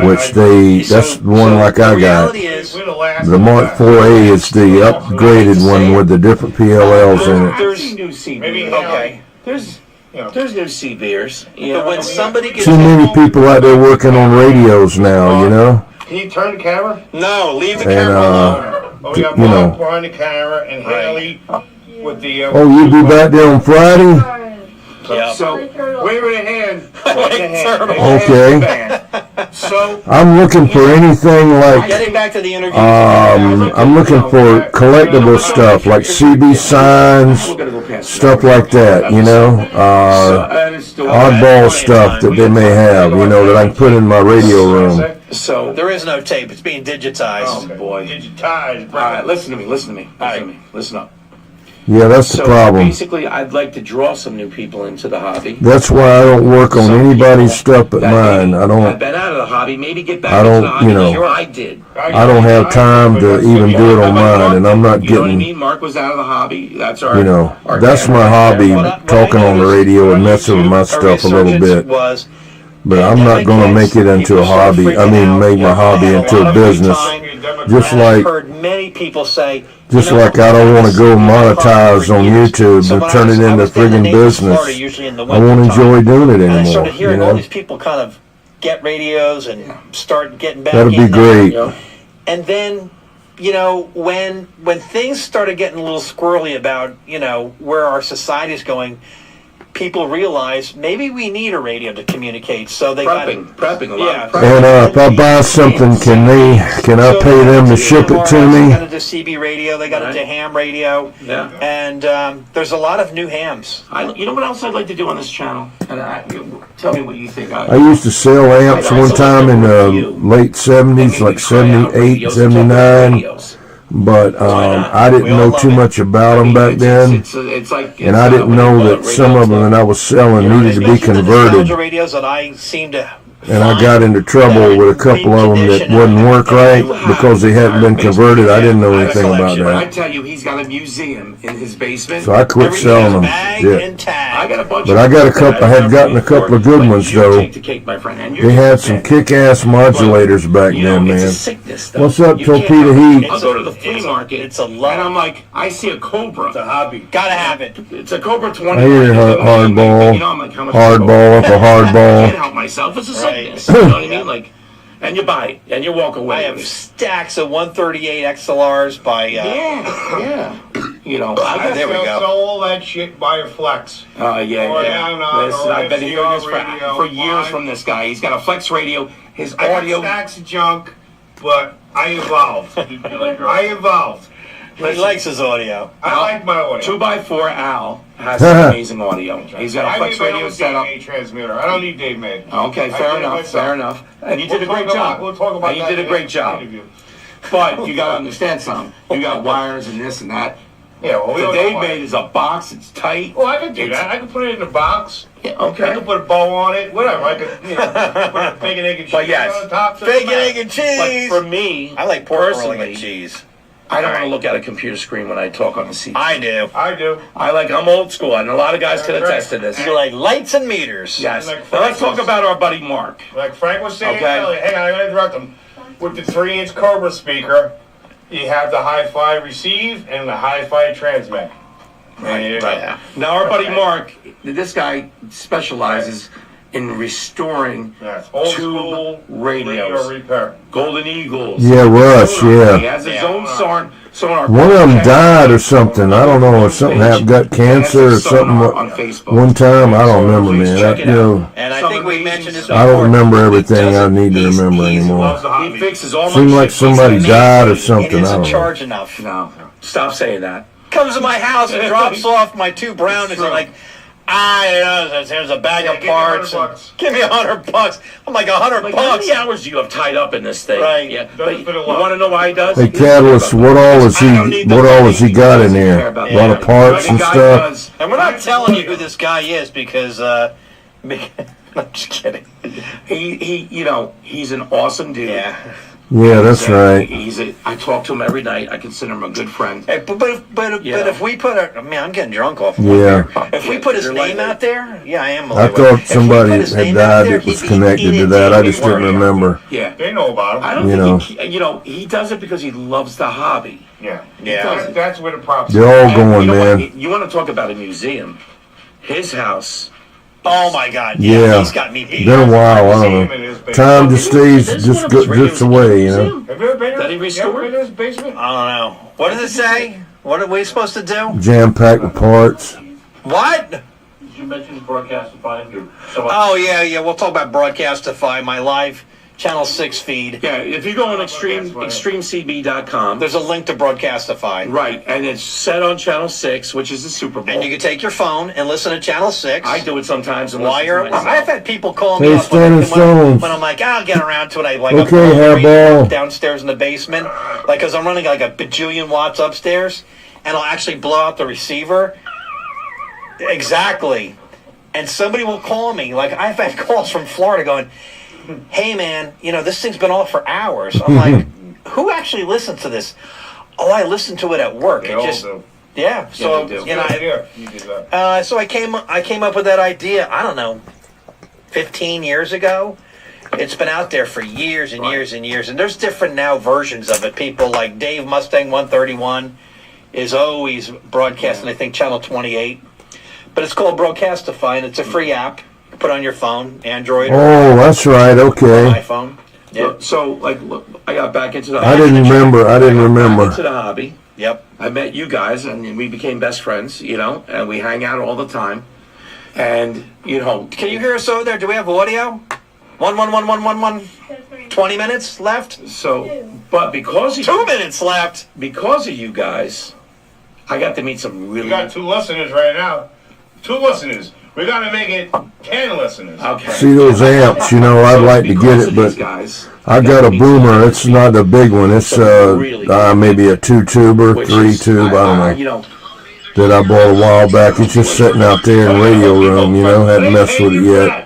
which that's the one like I got. The Mark IVA is the upgraded one with the different PLLs in it. There's new CBs. Okay. There's new CBers. You know, But when somebody gets Too many people out there working on radios now, you know? Can you turn the camera? No, leave the And, camera alone. Oh, we got you know. Mark behind the camera and Haley with the. Oh, you'll be back there on Friday? Yeah. So wave it a hand. Okay. So I'm looking for anything like, Getting back to the interview. I'm looking for collectible stuff, like CB signs, stuff like that, you know? Oddball stuff that they may have, you know, that I can put in my radio room. So There is no tape. It's being digitized. oh boy. Digitized. All right, listen to me. Listen up. Yeah, that's the So problem. basically, I'd like to draw some new people into the hobby. That's why I don't work on anybody's stuff but mine. I I've don't, been out of the hobby. Maybe get back I into don't, the hobby. you know, Sure, I did. I don't have time to even do it on mine, and I'm not You know what I getting, mean? Mark was out of the hobby. That's our. you know, our that's camera. my hobby, What I talking on the noticed radio and messing with my stuff a little resurgence bit. Was But I'm not gonna make it into a hobby, I mean, make my hobby into a business. Just and I've like, heard many people say, just you know, like I don't wanna go monetize on YouTube So and when turn it I into was down in friggin' Naples, Florida, business. usually in the I won't wintertime, enjoy doing it and I anymore, started you hearing all know? these people kind of get radios and start getting back That'd be in there. great. And then, you know, when things started getting a little squirrely about, you know, where our society is going, people realize maybe we need a radio to communicate. So they Prepping a lot. Yeah. Of prepping. And if I buy something, can I pay them to ship it to They me? got into CB radio, they got into ham radio, Yeah. and there's a lot of new hams. You know what else I'd like to do on this channel? And tell me what you think. I used to sell amps one time in the late 70s, like 78, 79. But I didn't know too much about them back then, It's like, and I didn't know that some of them that I was selling needed to be converted. Nostalgia radios that I seem to And I got into trouble with a couple of them that wouldn't work right because they hadn't been converted. I didn't know anything about But I that. tell you, he's got a museum in his basement. So I quit selling them. bag Yeah. and tag. I got a bunch. But I got a couple. I had gotten a couple of good ones though. Take the cake, my friend. And you're They had just some a fan. kick-ass modulators back You know, then, it's a man. sickness, though. What's up, You can't Torpedo have- Heat? I'll go to the flea market. It's a lot. And I'm like, I see a Cobra. It's a hobby. Gotta have it. It's a Cobra 20. I hear you, hardball. You know, I'm like, how much is a Cobra? Hardball up a I hardball. can't help myself. It's a sickness. You know what I mean? Like, and you buy it and you walk away. I have with it. stacks of 138 XLRs by. Yeah. You know, I there we go. sell all that shit by a flex. Yeah. down on Listen, our I've been hearing this radio for years line. from this guy. He's got a Flex radio. His I got audio. stacks of junk, but I evolved. I evolved. He likes his audio. I like my audio. 2x4 Al has some amazing audio. He's got a I Flex made my radio own set up. Dave May transmitter. I don't need Dave May. Okay, I fair did it enough. myself. Fair enough. And you did a We'll great talk job. about- we'll talk about And you that did a in great the job. interview. But you got to understand something. You got wires and this and that. Yeah, well, we The don't Dave know made is a box. It's tight. Well, I could do that. I could put it in a box. Yeah, I okay. could put a bow on it. Whatever. I could, put a bacon, egg, and cheese But yes, on the top. Bacon, egg, and cheese. But for me, I like pork rolling personally, and cheese. I don't want to look at a computer screen when I talk on the seat. I do. I do. I'm old school, and a lot of guys can That's attest to this. You like lights and meters. Yes. Like Now let's talk about our buddy Mark. Like Frank was saying Okay. earlier, hang on, I gotta interrupt him. With the 3-inch Cobra speaker, you have the hi-fi receive and the hi-fi transmit. Right. Now our buddy Mark, this guy specializes in restoring Yes. Old tube school radios. radio repair. Golden Eagles. Yeah, Rush, He yeah. has his own So in our One of them chat, died or something. I don't know, or something happened, got cancer or something. on Facebook. One time, I don't remember, Please man. check it you know, out. And I Some think we amazing mentioned this stuff. I don't before. remember everything I need to He's- remember he's- anymore. He fixes all my Seemed like shit. somebody He's died or amazing. something. He I isn't don't know. charge enough. No, stop saying that. Comes to my house and drops off my 2 brownies. I'm like, here's a bag of give me parts. $100 and give me $100. I'm like, $100 Like, how bucks. many hours do you have tied up in this thing? Right. Yeah. Does But it you fit a lot? want to know why he does? Hey, Catalyst, what all has he got in there? A lot of parts and stuff. And we're not telling you who this guy is because, I'm just kidding. He's an awesome dude. Yeah. Yeah, that's right. I talk to him every night. I consider him a good friend. Hey, but if we put I'm getting drunk off. Yeah. If we put his name out there, yeah, I am. I thought somebody had died that was connected to that. I just didn't remember. Yeah. They know about him. I don't think he does it because he loves the hobby. Yeah. Yeah. That's where the props. They're all And going, you know man. what? You want to talk about a museum? His house. Oh my God! Yeah. He's got me beat. Been a while. I don't know. Time just stays just away, you know. Have you ever been That he to restored? his basement? I don't know. What does it say? What are we supposed to do? Jam packed with parts. What? You mentioned Broadcastify. Oh yeah. We'll talk about Broadcastify, my live Channel 6 feed. Yeah, if you go on extremecb.com, There's a link to Broadcastify. right, and it's set on Channel 6, which is the Super Bowl. And you can take your phone and listen to Channel 6. I do it sometimes. And While listen you're, to myself. I've had people call Hey, me up Standing Stones. when I'm like, I'll get around to it. I like Okay, I'm Hairball. downstairs in the basement, like because I'm running like a bajillion watts upstairs, and I'll actually blow out the receiver. Exactly, and somebody will call me. Like I've had calls from Florida going, "Hey man, this thing's been off for hours." I'm like, "Who actually listens to this?" Oh, I listen to it at work. They It all just do. yeah. So they do. You did that. so I came up with that idea. I don't know, 15 years ago. It's been out there for years and years and years, and there's different now versions of it. People like Dave Mustang 131 is always broadcasting. I think Channel 28, but it's called Broadcastify, and it's a free app. You can put on your phone, Android or Oh, that's right. Okay. iPhone. Yeah. So, look, I got back into the I didn't remember. Back into remember. the hobby. Yep. I met you guys, and we became best friends, and we hang out all the time. And, Can you hear us over there? Do we have audio? 1. 20 minutes left. So, but because of 2 minutes left. because of you guys, I got to meet some We really got 2 listeners right now. 2 listeners. We gotta make it 10 listeners. okay. See those amps, I'd like to get Because it, of but these guys, I got a boomer. It's not a big one. It's maybe a 2-tuber, which 3-tube, I don't know. know. That I bought a while back. It's just sitting out there in radio room, hadn't messed with it yet.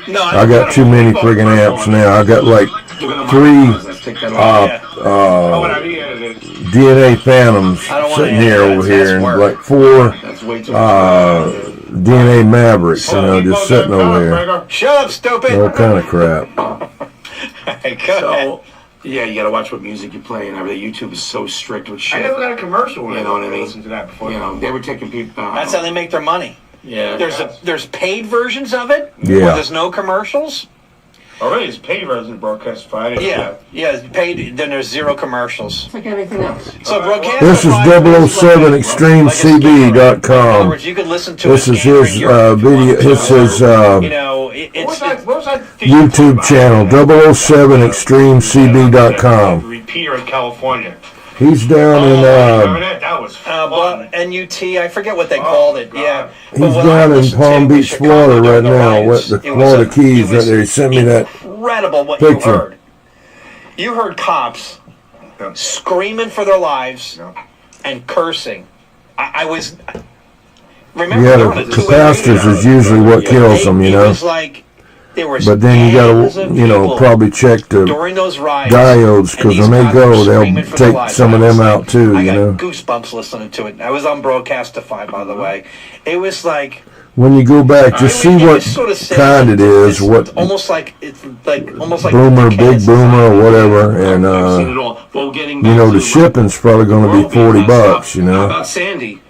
No, I got too many friggin' amps now. I got like 3 Oh, whatever, yeah, it is. DNA Phantoms I don't wanna sitting here answer that. over here, That's and work. like 4 That's way too DNA Mavericks, just sitting over here. Gregor. Shut up, stupid. All kind of crap. Go ahead. So, yeah, you gotta watch what music you play and everything. YouTube is so strict with I shit. never got a commercial when You know what I mean? listened to that before. They were taking people. That's how they make their money. Yeah. There's paid versions of it Yeah. where there's no commercials. Already, it's paid version of Broadcastify. Yeah, it's paid. Then there's 0 commercials. Like everything else. So Broadcastify. This is 007 ExtremeCB.com. In other words, you could listen to This it is his during your video. This is What was that thing YouTube about? channel 007 ExtremeCB.com. Repeater in California. He's down Remember in that? That was fun. but NUT, I forget what they called it. Yeah, he's But what I down in listened Palm to in Beach, Chicago Florida during right the now. riots, With the it Florida was Keys it right there. He sent me that. incredible what picture. you heard. You heard cops screaming for their lives and cursing. I was. Remember, Yeah, there were the two capacitors is usually what kills them, It was like there was. But then you gangs gotta, of people probably check the during those riots, diodes, and because these when they cops go, were they'll screaming for their take lives. some of I was them like- out too, I got goosebumps listening to it. I was on Broadcastify, by the way. It was like When you go back, just see what sort of sad. kind it is, what almost like almost like boomer, the big boomer, or whatever, and I've seen it all. Well, getting the shipping's probably going to be $40, How about Sandy?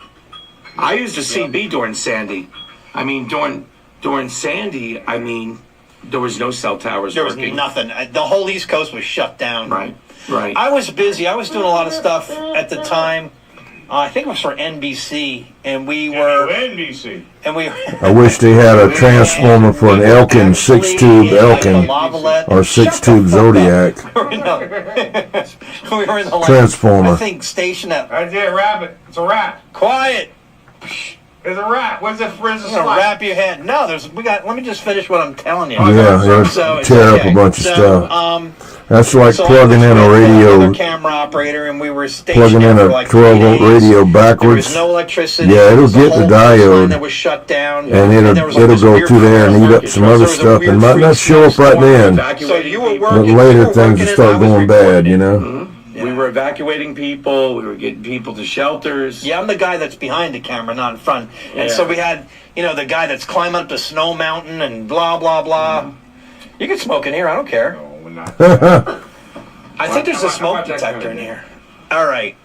I used a CB during Sandy. I mean, during Sandy, there was no cell towers There was working. nothing. The whole East Coast was shut down. Right. Right. I was busy. I was doing a lot of stuff at the time. I think it was for NBC, and we were. NBC. And we. I wish they had a transformer for an Elkin, 6-tube Elkin, or 6-tube Zodiac. We were in the Transformer. I think station at. That's it, rabbit. It's a rat. Quiet. It's a rat. Where's the I'm gonna wrap your head. No, let me just finish what I'm telling you. Yeah, they'll So it's tear up okay. a bunch of So, stuff. That's like so plugging I in was a with radio, another camera operator, and we were stationed plugging in there a for like 12-volt 3 days. radio There backwards. was no electricity. Yeah, it'll There was a get the whole coastline diode, that was shut down, and there was like it'll this go weird through there and eat up some other there was a stuff. weird It might not freeze show up right then, So you were but working. later you were things working will it, start I was going recording bad, it. you know? We were evacuating people. We were getting people to shelters. Yeah, I'm the guy that's behind the camera, not in front. And so we had, the guy that's climbing up the snow mountain and blah, blah, blah. You can smoke in here. I don't care. No, we're not. I think there's a smoke detector in here. All right.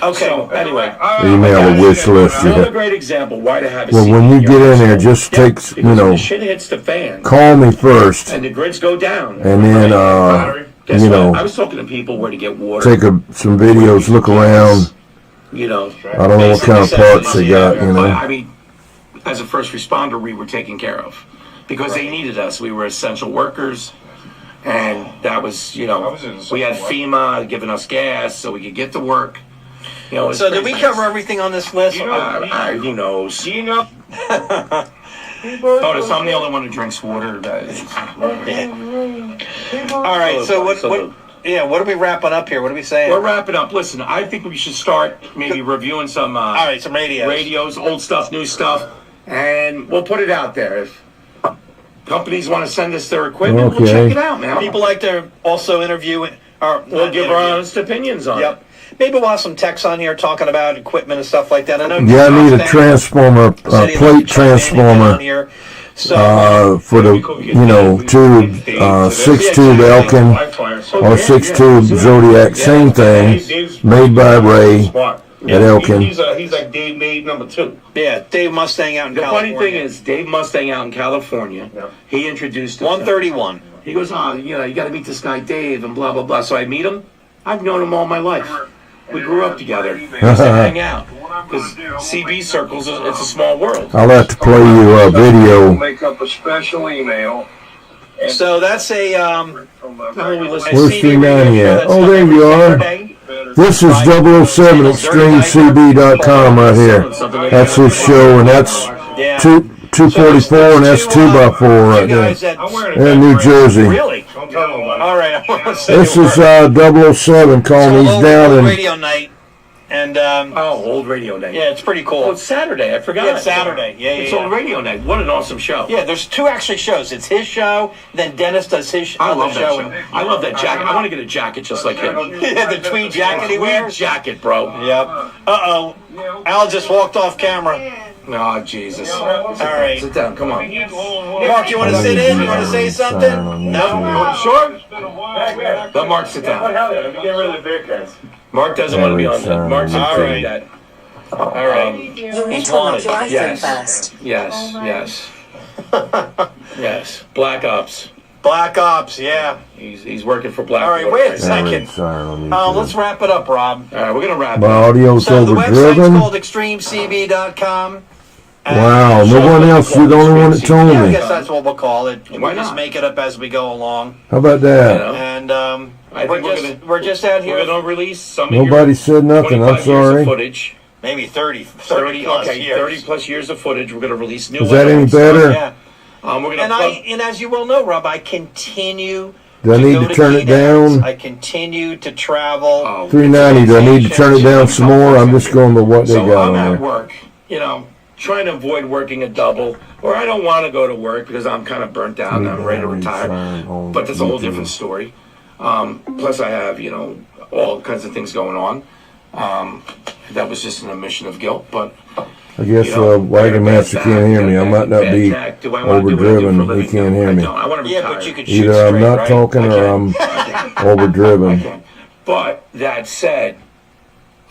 Okay. So, anyway. Email a wish list. Another great example why to have a Well, CD when you in your get in there, household. just take, Because when the shit hits the fan call me first, and the grids go down. and then, Guess you what? know, I was talking to people where to get water. take some videos, look around. You know, I don't know what kind of parts they got, you know. I mean, as a first responder, we were taken care of because they needed us. We were essential workers, and that was, we had FEMA giving us gas so we could get to work. So did we cover everything on this list? Who knows? Notice I'm the only one who drinks water. All right. So what are we wrapping up here? What are we saying? We're wrapping up. Listen, I think we should start maybe reviewing some. All right, some radios, old stuff, new stuff, and we'll put it out there. If companies want to send us their equipment, we'll check it out, man. People like to also interview it. We'll give our honest opinions on it. Maybe we'll have some techs on here talking about equipment and stuff like that. I know. Yeah, I need a transformer, plate transformer, for the, tube, 6-tube Elkin, or 6-tube Zodiac, same thing, made by Ray at Elkin. He's like Dave Made #2. Yeah, Dave Mustang out in The California. funny thing is, Dave Mustang out in California, he introduced himself. 131. He goes, you got to meet this guy Dave and blah, blah, blah. So I meet him. I've known him all my life. We grew up together. We used to hang out. Because CB circles, it's a small world. I'll have to play you a video. Make up a special email. So that's a Where's 390 at? Oh, there you are. This is 007 ExtremeCB.com right here. That's his show, and that's 244, and that's 2x4 right there. In New Jersey. Really? All right. This is 007 calling. He's down in. Radio night. And old radio night. Yeah, it's pretty cool. Oh, it's Saturday. I forgot. Yeah, it's Saturday. It's old radio night. What an awesome show. Yeah, there's 2 actually shows. It's his show, then Dennis does his I love that show. show. I love that jacket. I want to get a jacket just like him. Yeah, the tweed jacket he wears. Jacket, bro. Yep. Uh-oh. Al just walked off camera. Oh, Jesus. All right. Sit down. Come on. Mark, you want to sit in? You want to say something? No? Sure? Let Mark sit down. Let me get rid of the beer cans. Mark doesn't want to be on that. Mark's All afraid right. that. All right. He's wanted. Yes. Yes. Black Ops. Black Ops, yeah. He's working for Black All right, Ops. wait a second. Let's wrap it up, Rob. All right, we're going to wrap it My up. audio's So the website's overdriven. called ExtremeCB.com. Wow, the one else, you're the only one that told Yeah, I me. guess that's what we'll call it. Why We'll just not? make it up as we go along. How about that? And I think we're just out here. We're going to release some of Nobody your said nothing. 25 I'm years sorry. of footage. Maybe 30 30 plus okay, years. 30 plus years of footage. We're going to release new Is that any ones. better? Yeah. We're going to And as you well know, Rob, I continue Do I need go to turn it key-downs. down? I continue to travel. 390. Do I need to turn it down some more? I'm just going by what they So got I'm on at there. work, trying to avoid working a double, or I don't want to go to work because I'm kind of burnt out and I'm ready to retire. But that's a whole different story. Plus, I have, all kinds of things going on. That was just an admission of guilt, but I guess Wagon Master can't hear me. I might not be overdriven. He can't hear me. I want to Yeah, retire. but you could shoot Either I'm straight, not right? talking or I'm overdriven. But that said,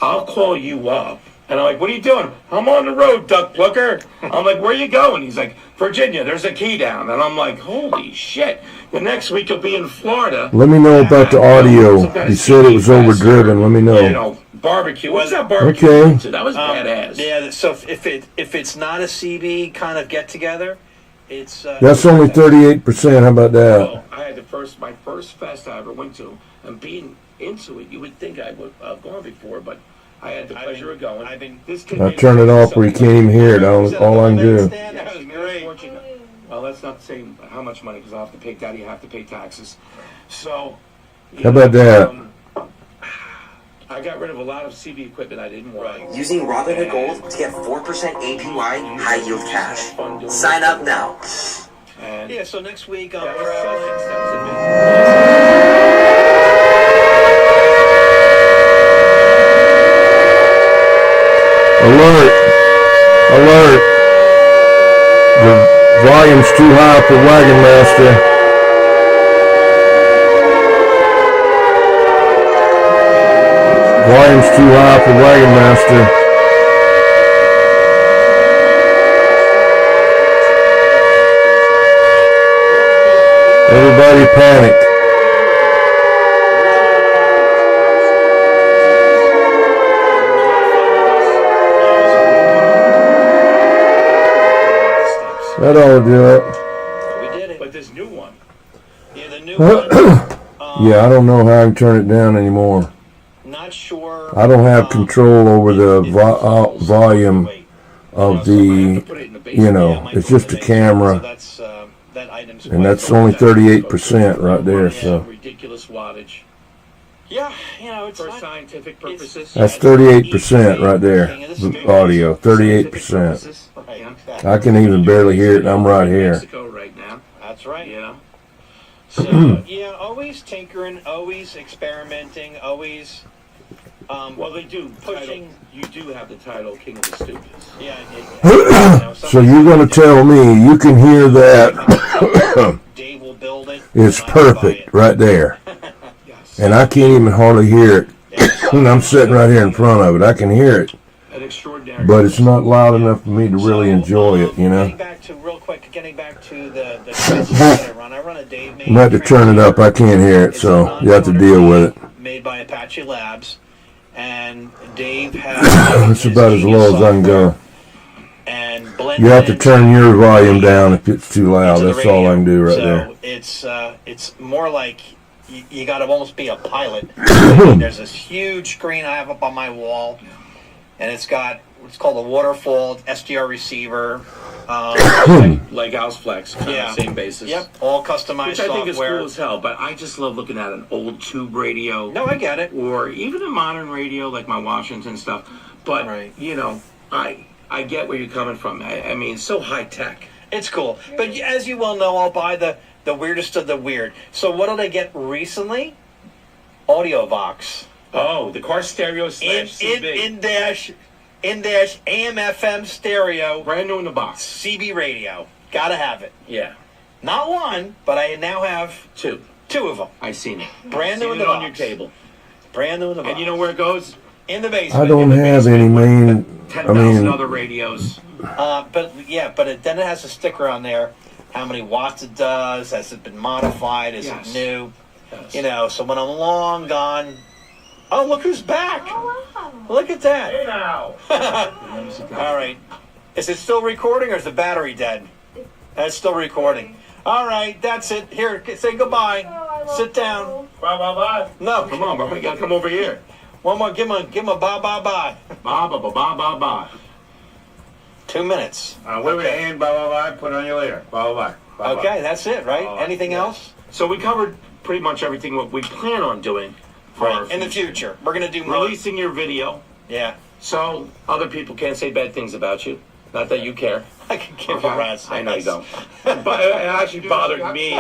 I'll call you up And I'm like, what are you doing? I'm on the road, duck plucker. I'm like, where are you going? He's like, Virginia, there's a key down. And I'm like, holy shit. The next week you'll be in Florida. Let me know about the audio. You said it was overdriven. Let me know. You know, barbecue. What's that barbecue? Okay. Pizza? That was badass. Yeah, so if it's not a CB kind of get together, it's That's only 38%. How about that? Well, I had my first fest I ever went to, and being into it, you would think I would have gone before, but I had the pleasure of going. I turn it off where you can't even hear it. All I can do. That was great. Well, that's not saying how much money, because I'll have to pay Daddy, have to pay taxes. So, How about that? I got rid of a lot of CB equipment I didn't want. Using Robinhood Gold to get 4% APY high yield cash. Sign up now. And Yeah, so next week on Alert! Alert! The volume's too high for Wagon Master. Volume's too high for Wagon Master. Everybody panic. That ought to do it. We did it. But this new one. Yeah, the new one. Yeah, I don't know how I can turn it down anymore. Not sure. I don't have control over the volume of the, you know, it's just a camera. And that's only 38% right there, so. Ridiculous wattage. Yeah, you know, it's For scientific purposes. That's 38% right there, the audio, 38%. I can even barely hear it, and I'm right here. Mexico right now. That's right. You know? So, yeah, always tinkering, always experimenting, always Well, they do. pushing. You do have the title King of the Stupids. Yeah. So you're going to tell me you can hear that Dave will build it. it's perfect right there. And I can't even hardly hear it. And I'm sitting right here in front of it. I can hear it. An extraordinary. But it's not loud enough for me to really enjoy it, you know? Getting back to the transmission that I run. I run a Dave made. I'm going to have to turn it up. I can't hear it, so you have to deal with it. Made by Apache Labs. And Dave has. It's about as low as I can go. And blend You have to it turn your volume down if it's too loud. into the That's all I can do right radio. there. So it's more like you got to almost be a pilot. There's this huge screen I have up on my wall, and it's got what's called a waterfall SDR receiver. Like Houseflex, kind of same basis. Yep, all customized Which I think is software. cool as hell, but I just love looking at an old tube radio. No, I get it. Or even a modern radio like my Washington stuff. But, you know, I get where you're coming from. I mean, it's so high tech. It's cool. But as you well know, I'll buy the weirdest of the weird. So what did I get recently? AudioVox. Oh, the car stereo slash CB. In-dash AM/FM stereo. Brand new in the box. CB radio. Gotta have it. Yeah. Not one, but I now have two. Two of them. I seen it. Brand new in the on box. your table. Brand new in the box. And you know where it goes? In the basement. I don't have any main, 10,000 other radios. But then it has a sticker on there. How many watts it does? Has it been modified? Is it new? Yes. You know, so when I'm long gone. Oh, look who's back! Oh, wow. Look at that! Hey now. All right. Is it still recording or is the battery dead? It's still recording. All right, that's it. Here, say goodbye. Oh, Sit down. Bye bye bye. No, Come on, bro. We gotta come over here. one more. Give him a bye bye bye. Bye, bye, bye, bye, bye, bye. 2 minutes. Wait with the hand. Bye bye bye. Put it on your later. Bye bye bye. Okay, that's it, right? Anything else? So we covered pretty much everything what we plan on doing for our In the future, we're gonna do more. releasing your video, Yeah, so other people can't say bad things about you. Not that you care. I can give a rat's I know you ass. don't. But it actually bothered me.